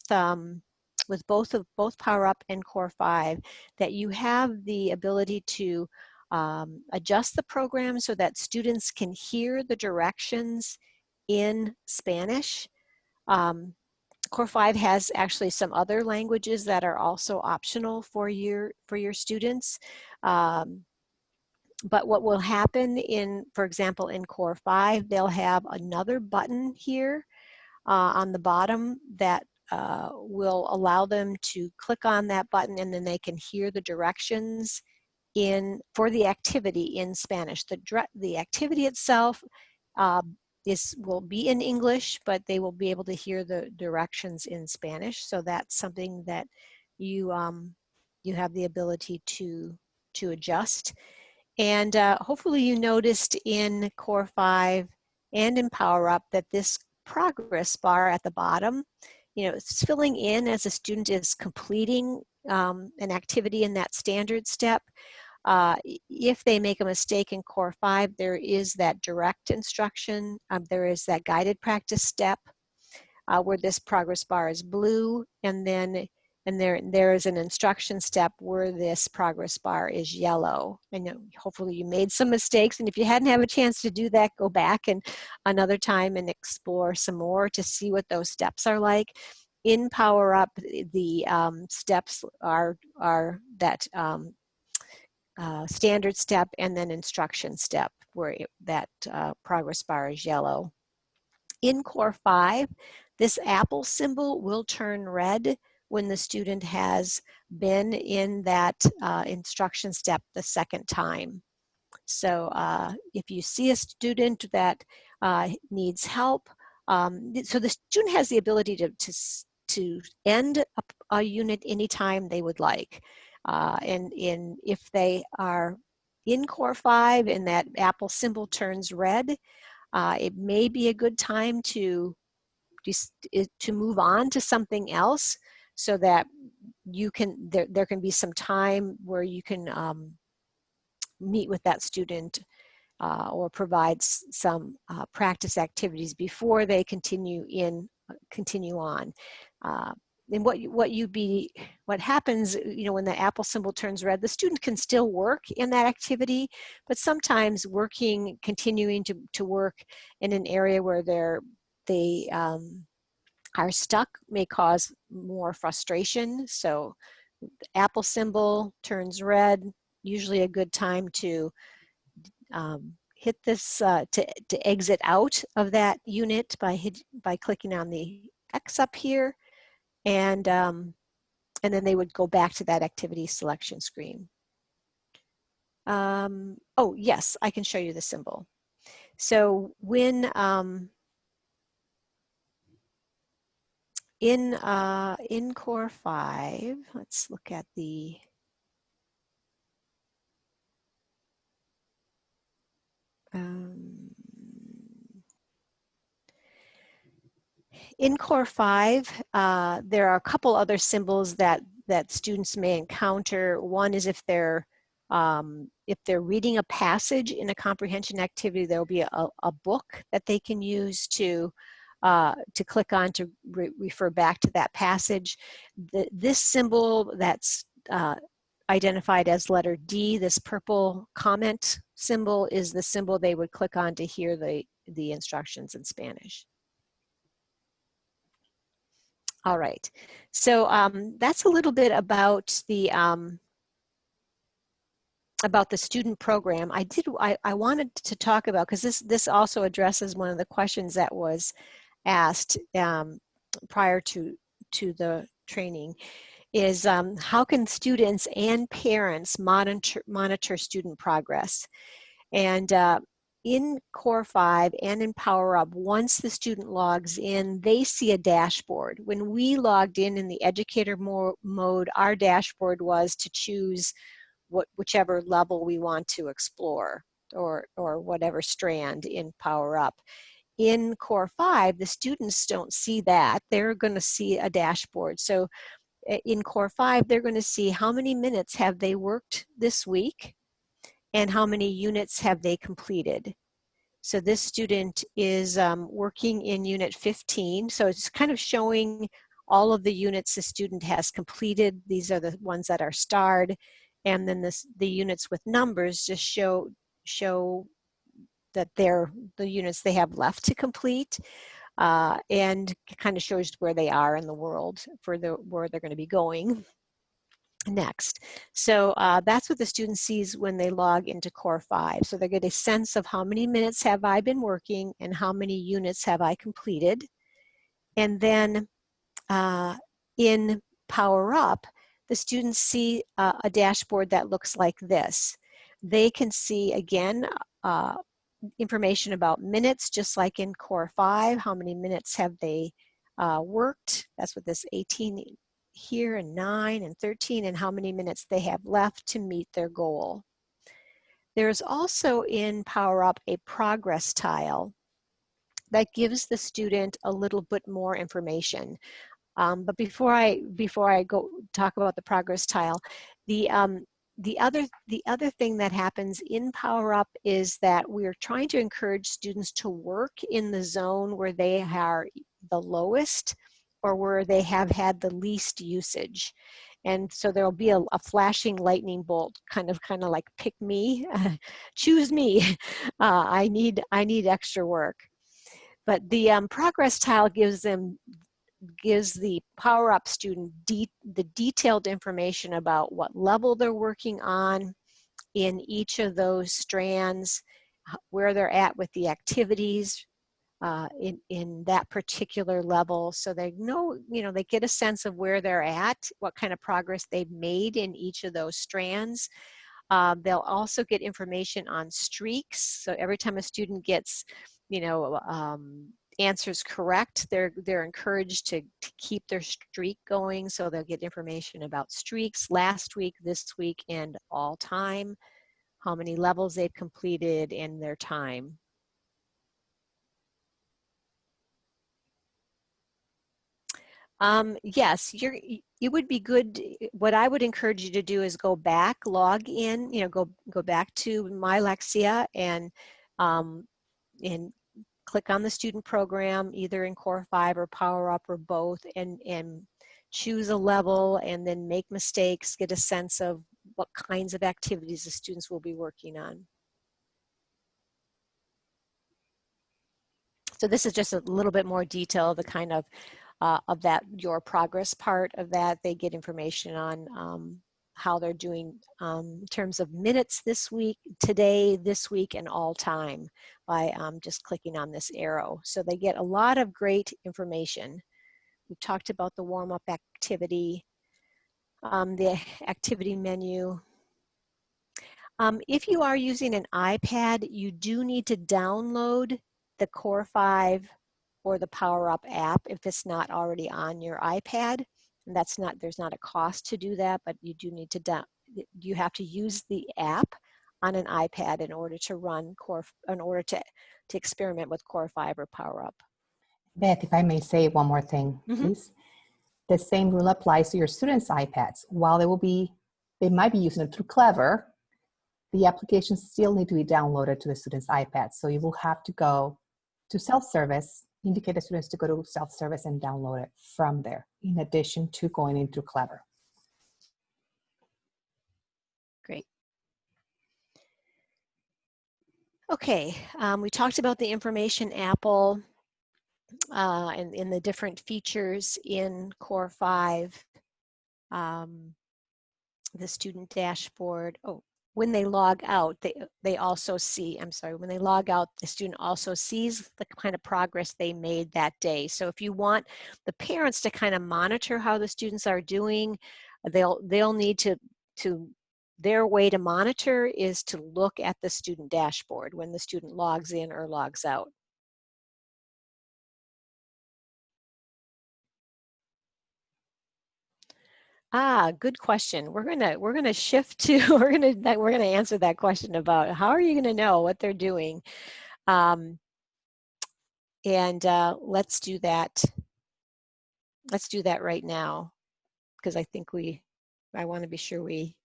both Power Up and Core 5, that you have the ability to adjust the program so that students can hear the directions in Spanish. Core 5 has actually some other languages that are also optional for your students. But what will happen for example, in Core 5, they'll have another button here on the bottom that will allow them to click on that button, and then they can hear the directions for the activity in Spanish. The activity itself will be in English, but they will be able to hear the directions in Spanish. So that's something that you have the ability to adjust. And hopefully you noticed in Core 5 and in Power Up that this progress bar at the bottom, it's filling in as a student is completing an activity in that standard step. If they make a mistake in Core 5, there is that direct instruction. There is that guided practice step where this progress bar is blue, and there is an instruction step where this progress bar is yellow. And hopefully you made some mistakes, and if you hadn't had a chance to do that, go back and another time and explore some more to see what those steps are like. In Power Up, the steps are that standard step and then instruction step where that progress bar is yellow. In Core 5, this apple symbol will turn red when the student has been in that instruction step the second time. So if you see a student that needs help, so the student has the ability to end a unit anytime they would like. And if they are in Core 5 and that apple symbol turns red, it may be a good time to move on to something else, so that there can be some time where you can meet with that student or provide some practice activities before they continue on. And what happens, when the apple symbol turns red, the student can still work in that activity, but sometimes continuing to work in an area where they are stuck may cause more frustration. So apple symbol turns red, usually a good time to hit this to exit out of that unit by clicking on the X up here, and then they would go back to that activity selection screen. Oh yes, I can show you the symbol. So when in Core 5, let's look at the in Core 5, there are a couple other symbols that students may encounter. One is if they're reading a passage in a comprehension activity, there will be a book that they can use to click on to refer back to that passage. This symbol that's identified as letter D, this purple comment symbol, is the symbol they would click on to hear the instructions in Spanish. All right, so that's a little bit about the student program. I wanted to talk about, because this also addresses one of the questions that was asked prior to the training, is how can students and parents monitor student progress? And in Core 5 and in Power Up, once the student logs in, they see a dashboard. When we logged in the educator mode, our dashboard was to choose whichever level we want to explore, or whatever strand in Power Up. In Core 5, the students don't see that. They're going to see a dashboard. So in Core 5, they're going to see how many minutes have they worked this week and how many units have they completed. So this student is working in Unit 15. So it's kind of showing all of the units the student has completed. These are the ones that are starred. And then the units with numbers just show that they're the units they have left to complete. And kind of shows where they are in the world for where they're going to be going next. So that's what the student sees when they log into Core 5. So they get a sense of how many minutes have I been working and how many units have I completed. And then in Power Up, the students see a dashboard that looks like this. They can see, again, information about minutes, just like in Core 5. How many minutes have they worked? That's what this 18 here, and 9 and 13, and how many minutes they have left to meet their goal. There's also in Power Up a progress tile that gives the student a little bit more information. But before I go talk about the progress tile, the other thing that happens in Power Up is that we're trying to encourage students to work in the zone where they are the lowest or where they have had the least usage. And so there'll be a flashing lightning bolt, kind of like, pick me, choose me. I need extra work. But the progress tile gives the Power Up student the detailed information about what level they're working on in each of those strands, where they're at with the activities in that particular level. So they know, they get a sense of where they're at, what kind of progress they've made in each of those strands. They'll also get information on streaks. So every time a student gets, answers correct, they're encouraged to keep their streak going. So they'll get information about streaks last week, this week, and all time, how many levels they've completed, and their time. Yes, it would be good. What I would encourage you to do is go back, log in, go back to My Lexia and click on the student program, either in Core 5 or Power Up or both, and choose a level, and then make mistakes, get a sense of what kinds of activities the students will be working on. So this is just a little bit more detail, the kind of that, your progress part of that. They get information on how they're doing in terms of minutes this week, today, this week, and all time by just clicking on this arrow. So they get a lot of great information. We've talked about the warm-up activity, the activity menu. If you are using an iPad, you do need to download the Core 5 or the Power Up app if it's not already on your iPad. And there's not a cost to do that, but you do need to you have to use the app on an iPad in order to run to experiment with Core 5 or Power Up. Beth, if I may say one more thing, please. The same rule applies to your students' iPads. While they might be using it through Clever, the applications still need to be downloaded to the students' iPads. So you will have to go to self-service, indicate the students to go to self-service and download it from there, in addition to going in through Clever. Great. Okay, we talked about the information apple and in the different features in Core 5. The student dashboard. Oh, when they log out, they also see, I'm sorry, when they log out, the student also sees the kind of progress they made that day. So if you want the parents to kind of monitor how the students are doing, they'll need to their way to monitor is to look at the student dashboard when the student logs in or logs out. Good question. We're gonna shift to we're gonna answer that question about how are you gonna know what they're doing, and let's do that. Let's do that right now because I think I want to be sure we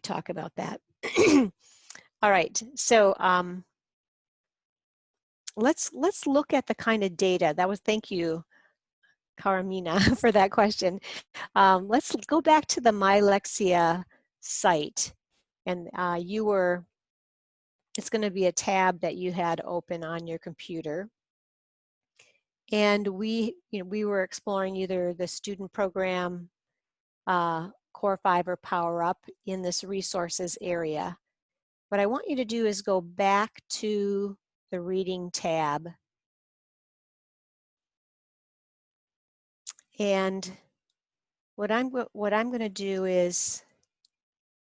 talk about that. All right. So let's look at the kind of data that was. Thank you, Karamina, for that question. Let's go back to the My Lexia site, and it's going to be a tab that you had open on your computer. And we were exploring either the student program, Core 5 or Power Up in this resources area. What I want you to do is go back to the reading tab. And what I'm going to do is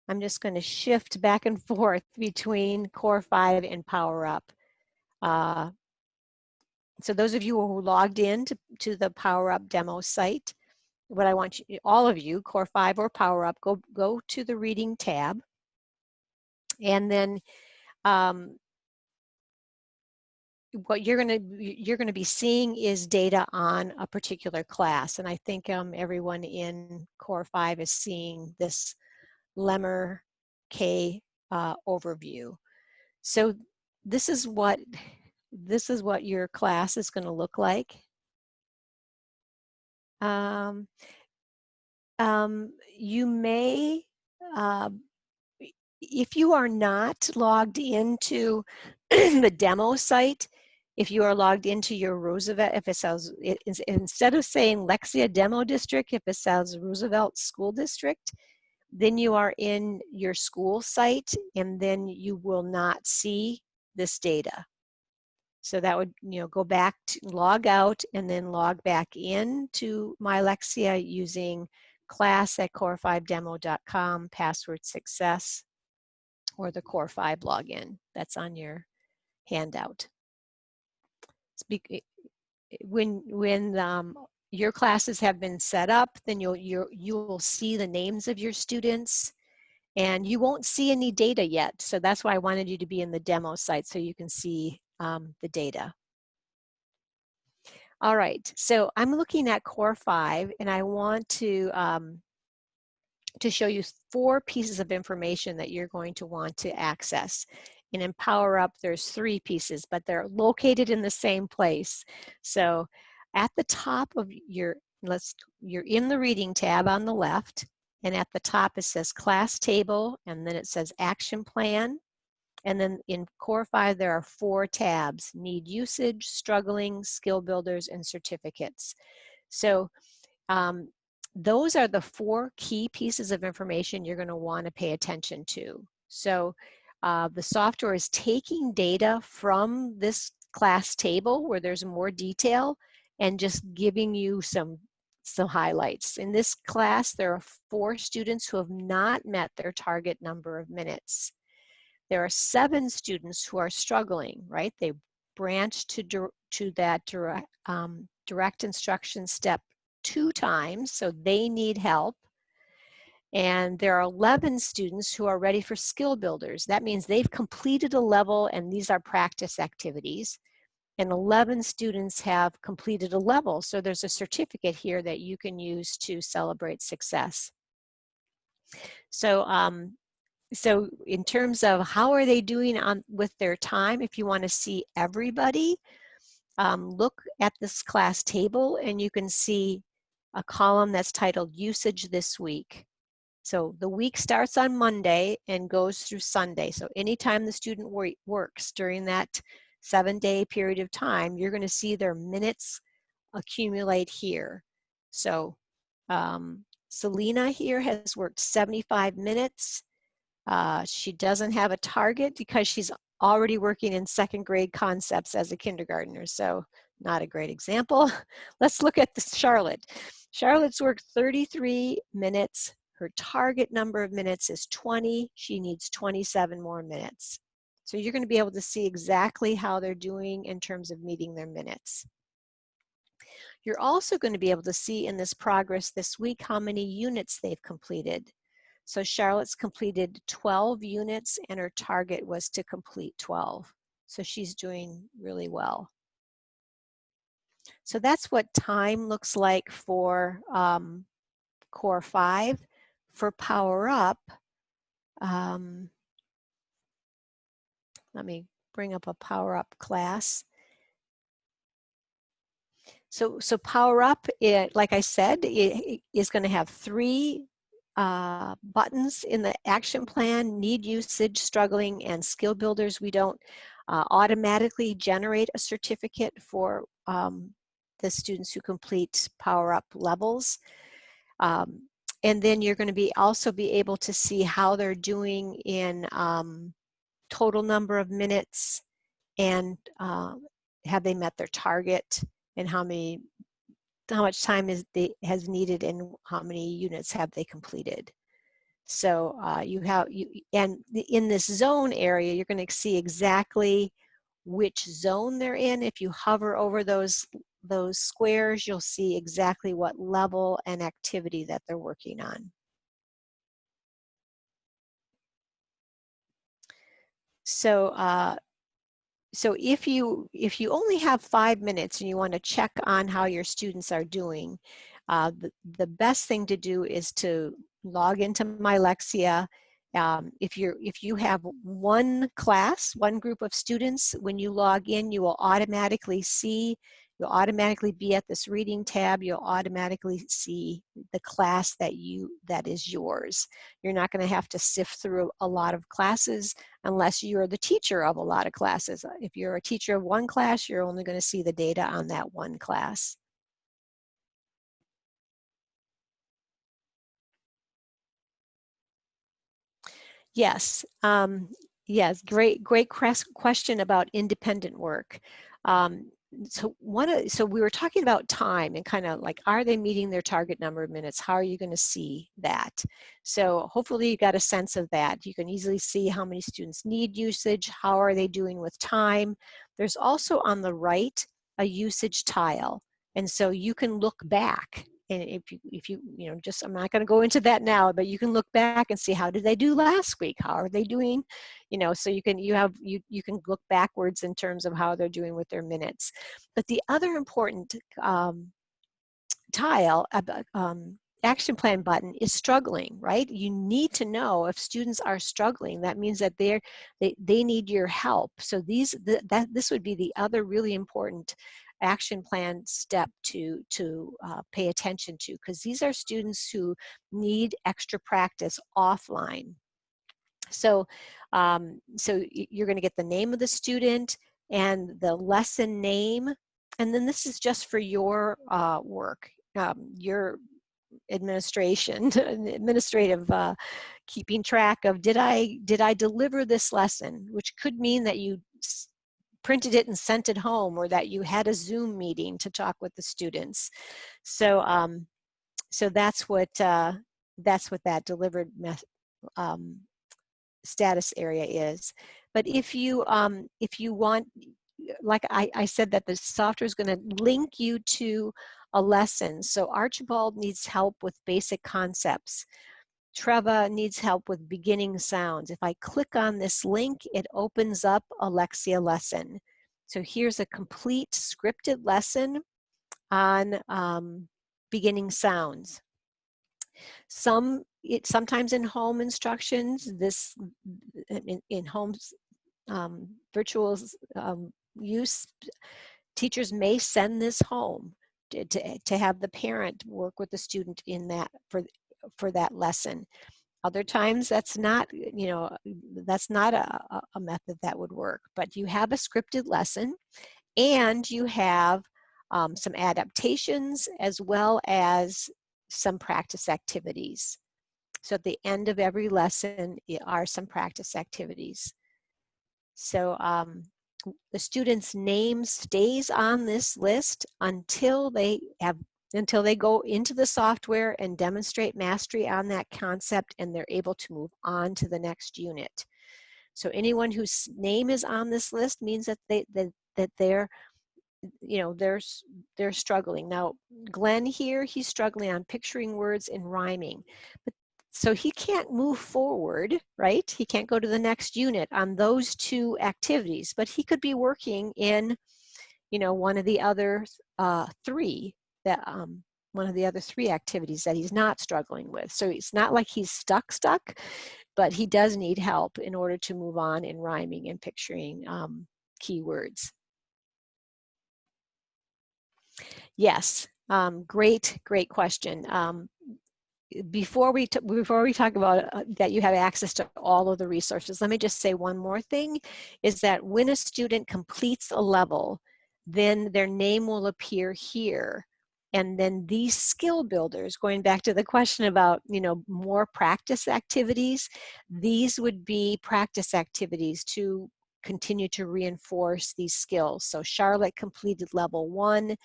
I'm just going to shift back and forth between Core 5 and Power Up. So those of you who logged in to the Power Up demo site, what I want you, all of you, Core 5 or Power Up, go to the reading tab. And then what you're going to be seeing is data on a particular class. And I think everyone in Core 5 is seeing this Lemmer K overview. So this is what your class is going to look like. You may, if you are not logged into the demo site, if you are logged into your Roosevelt, if it says, instead of saying Lexia Demo District, if it says Roosevelt School District, then you are in your school site and then you will not see this data. So that would, go back to log out and then log back in to My Lexia using class@core5demo.com, password success, or the Core 5 login that's on your handout. When your classes have been set up, then you'll see the names of your students, and you won't see any data yet. So that's why I wanted you to be in the demo site so you can see the data. All right, so I'm looking at Core 5, and I want to show you 4 pieces of information that you're going to want to access. And in Power Up, there's 3 pieces, but they're located in the same place. So at the top of you're in the reading tab on the left, and at the top it says class table, and then it says action plan. And then in Core 5, there are 4 tabs: need usage, struggling, skill builders, and certificates. So those are the 4 key pieces of information you're going to want to pay attention to. So the software is taking data from this class table where there's more detail and just giving you some highlights. In this class, there are 4 students who have not met their target number of minutes. There are 7 students who are struggling, right? They branched to that direct instruction step 2 times, so they need help. And there are 11 students who are ready for skill builders. That means they've completed a level, and these are practice activities. And 11 students have completed a level, so there's a certificate here that you can use to celebrate success. So, so in terms of how are they doing with their time, if you want to see everybody, look at this class table and you can see a column that's titled Usage This Week. So the week starts on Monday and goes through Sunday. So anytime the student works during that 7-day period of time, you're going to see their minutes accumulate here. So Selena here has worked 75 minutes. She doesn't have a target because she's already working in second grade concepts as a kindergartner, so not a great example. Let's look at this Charlotte. Charlotte's worked 33 minutes. Her target number of minutes is 20. She needs 27 more minutes. So you're going to be able to see exactly how they're doing in terms of meeting their minutes. You're also going to be able to see in this progress this week how many units they've completed. So Charlotte's completed 12 units and her target was to complete 12. So she's doing really well. So that's what time looks like for Core 5. For Power Up, let me bring up a Power Up class. So Power Up, like I said, it is going to have 3 buttons in the action plan: need, usage, struggling, and skill builders. We don't automatically generate a certificate for the students who complete Power Up levels. And then you're going to also be able to see how they're doing in total number of minutes, and have they met their target, and how much time has needed, and how many units have they completed. So and in this zone area, you're going to see exactly which zone they're in. If you hover over those squares, you'll see exactly what level and activity that they're working on. So if you only have 5 minutes and you want to check on how your students are doing, the best thing to do is to log into my Lexia. If you have one class, one group of students, when you log in, you'll automatically be at this reading tab. You'll automatically see the class that is yours. You're not going to have to sift through a lot of classes unless you're the teacher of a lot of classes. If you're a teacher of one class, you're only going to see the data on that one class. Yes, yes, great question about independent work. So we were talking about time and kind of like, are they meeting their target number of minutes? How are you going to see that? So hopefully you got a sense of that. You can easily see how many students need usage, how are they doing with time. There's also on the right a usage tile, and so you can look back. And if you just, I'm not going to go into that now, but you can look back and see, how did they do last week? How are they doing? So you can look backwards in terms of how they're doing with their minutes. But the other important tile, action plan button, is struggling, right? You need to know if students are struggling. That means that they need your help. So this would be the other really important action plan step to pay attention to, because these are students who need extra practice offline. So you're going to get the name of the student and the lesson name, and then this is just for your work, your administrative keeping track of, did I deliver this lesson, which could mean that you printed it and sent it home, or that you had a Zoom meeting to talk with the students. So so that's what that delivered status area is. But if you want, like I said, that the software is going to link you to a lesson. So Archibald needs help with basic concepts. Treva needs help with beginning sounds. If I click on this link, it opens up a Lexia lesson. So here's a complete scripted lesson on beginning sounds. Sometimes in home instructions, in home virtual use, teachers may send this home to have the parent work with the student in that for that lesson. Other times that's not, that's not a method that would work, but you have a scripted lesson and you have some adaptations as well as some practice activities. So at the end of every lesson are some practice activities. So the student's name stays on this list until they go into the software and demonstrate mastery on that concept, and they're able to move on to the next unit. So anyone whose name is on this list means that they're they're struggling. Now, Glenn here, he's struggling on picturing words and rhyming. But so he can't move forward, right? He can't go to the next unit on those two activities, but he could be working in, one of the other three activities that he's not struggling with. So it's not like he's stuck, but he does need help in order to move on in rhyming and picturing keywords. Yes, great question. Before we talk about that you have access to all of the resources, let me just say one more thing, is that when a student completes a level, then their name will appear here. And then these skill builders, going back to the question about, more practice activities, these would be practice activities to continue to reinforce these skills. So Charlotte completed level 1.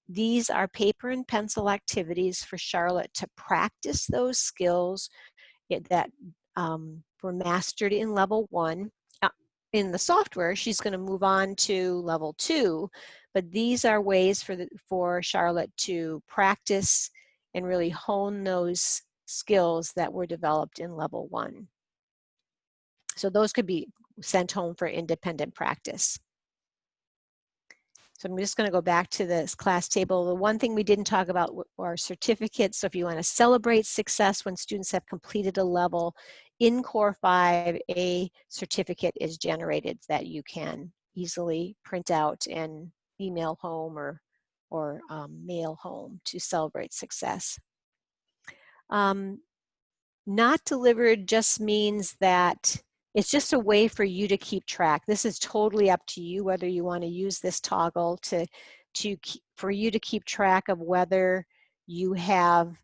These are paper and pencil activities for Charlotte to practice those skills that were mastered in level 1. In the software, she's going to move on to level 2, but these are ways for Charlotte to practice and really hone those skills that were developed in level 1. So those could be sent home for independent practice. So I'm just going to go back to this class table. The one thing we didn't talk about are certificates. So if you want to celebrate success when students have completed a level in Core 5, a certificate is generated that you can easily print out and email home or mail home to celebrate success. Not delivered just means that it's just a way for you to keep track. This is totally up to you whether you want to use this toggle for you to keep track of whether you have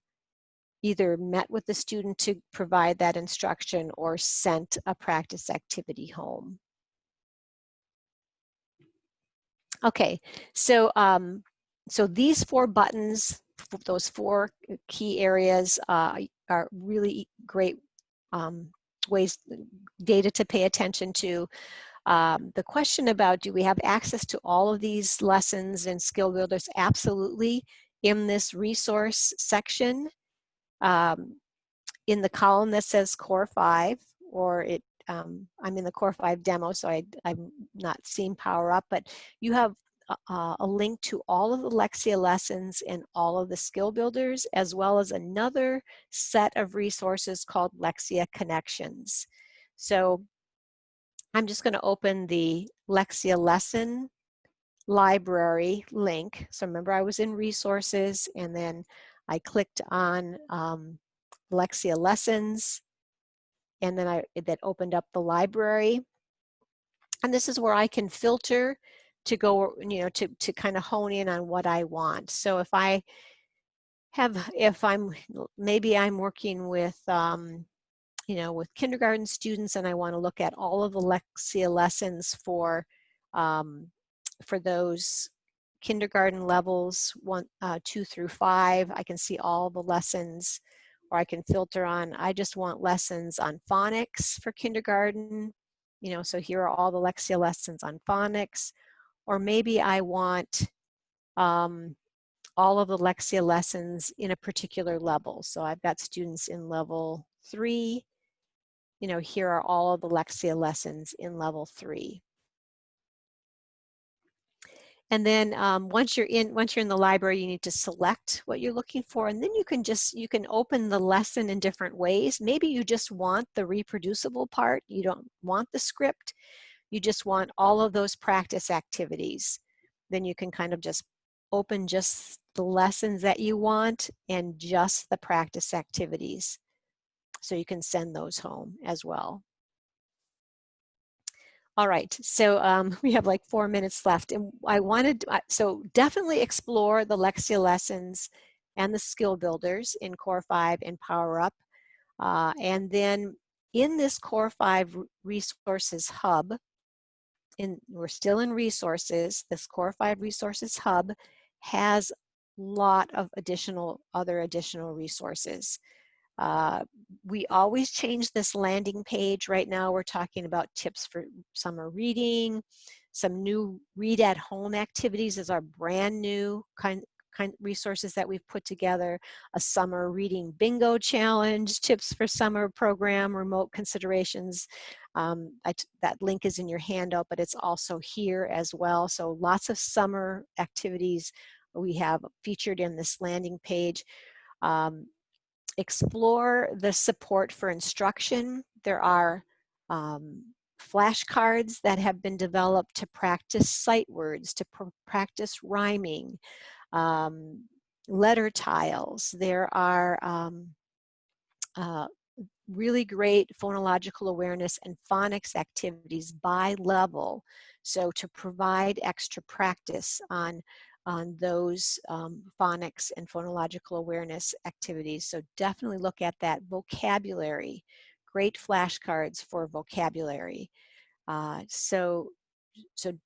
either met with the student to provide that instruction or sent a practice activity home. Okay, so so these 4 buttons, those 4 key areas are really great data to pay attention to. The question about do we have access to all of these lessons and skill builders? Absolutely. In this resource section, in the column that says Core 5, or I'm in the Core 5 demo, so I'm not seeing Power Up, but you have a link to all of the Lexia lessons and all of the skill builders, as well as another set of resources called Lexia Connections. So I'm just going to open the Lexia lesson library link. So remember, I was in resources and then I clicked on Lexia lessons, and then that opened up the library. And this is where I can filter to go, to kind of hone in on what I want. So if maybe I'm working with, with kindergarten students, and I want to look at all of the Lexia lessons for those kindergarten levels 2 through 5. I can see all the lessons, or I can filter on, I just want lessons on phonics for kindergarten. So here are all the Lexia lessons on phonics. Or maybe I want all of the Lexia lessons in a particular level. So I've got students in level 3. Here are all of the Lexia lessons in level 3. And then once you're in the library, you need to select what you're looking for, and then you can open the lesson in different ways. Maybe you just want the reproducible part. You don't want the script. You just want all of those practice activities. Then you can kind of just open just the lessons that you want and just the practice activities. So you can send those home as well. All right, so we have like 4 minutes left, and so definitely explore the Lexia lessons and the skill builders in Core 5 and Power Up. And then in this Core 5 Resources Hub, we're still in resources, this Core 5 Resources Hub has a lot of other additional resources. We always change this landing page. Right now we're talking about tips for summer reading. Some new read at home activities is our brand new kind resources that we've put together. A summer reading bingo challenge, tips for summer program, remote considerations. That link is in your handout, but it's also here as well. So lots of summer activities we have featured in this landing page. Explore the support for instruction. There are flashcards that have been developed to practice sight words, to practice rhyming, letter tiles. There are really great phonological awareness and phonics activities by level. So to provide extra practice on those phonics and phonological awareness activities. So definitely look at that. Vocabulary, great flashcards for vocabulary. So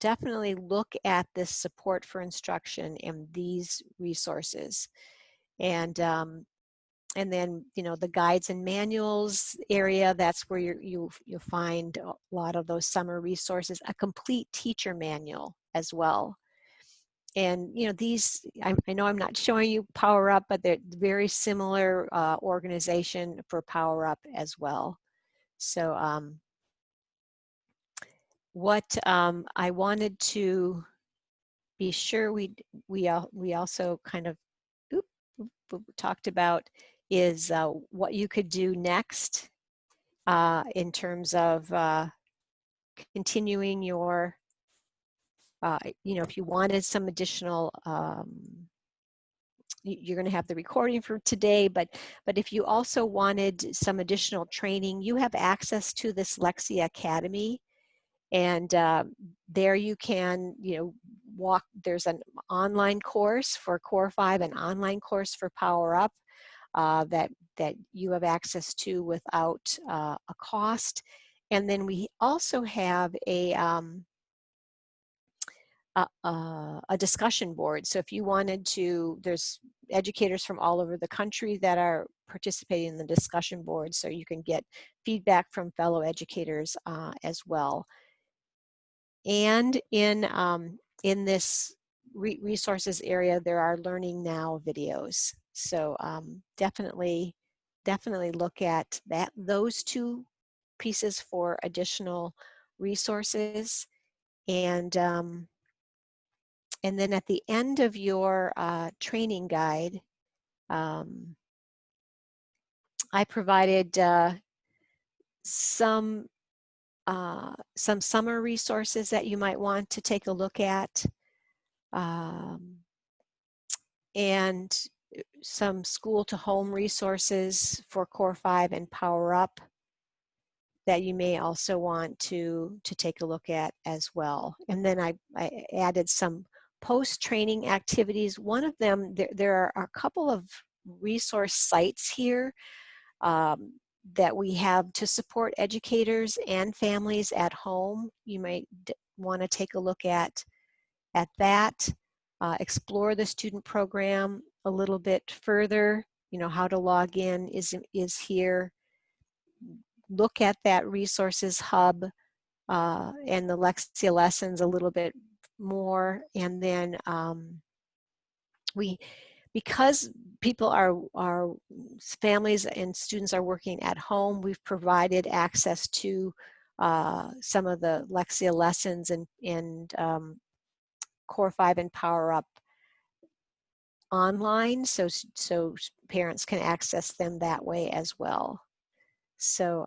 definitely look at this support for instruction and these resources. And then, you know, the guides and manuals area, that's where you'll find a lot of those summer resources, a complete teacher manual as well. And, you know, these, I know I'm not showing you Power Up, but they're very similar organization for Power Up as well. So what I wanted to be sure we also kind of talked about is what you could do next in terms of continuing your, you know, if you wanted some additional, you're going to have the recording for today, but if you also wanted some additional training, you have access to this Lexia Academy. And there you can, you know, there's an online course for Core 5, an online course for Power Up that you have access to without a cost. And then we also have a discussion board. So if you wanted to, there's educators from all over the country that are participating in the discussion board, so you can get feedback from fellow educators as well. And in this resources area, there are Learning Now videos. So definitely look at those two pieces for additional resources. And then at the end of your training guide, I provided some summer resources that you might want to take a look at, and some school to home resources for Core 5 and Power Up that you may also want to take a look at as well. And then I added some post-training activities. One of them, there are a couple of resource sites here that we have to support educators and families at home. You might want to take a look at that. Explore the student program a little bit further. You know, how to log in is here. Look at that resources hub and the Lexia lessons a little bit more. And then because people are families and students are working at home, we've provided access to some of the Lexia lessons and Core 5 and Power Up online, so parents can access them that way as well. So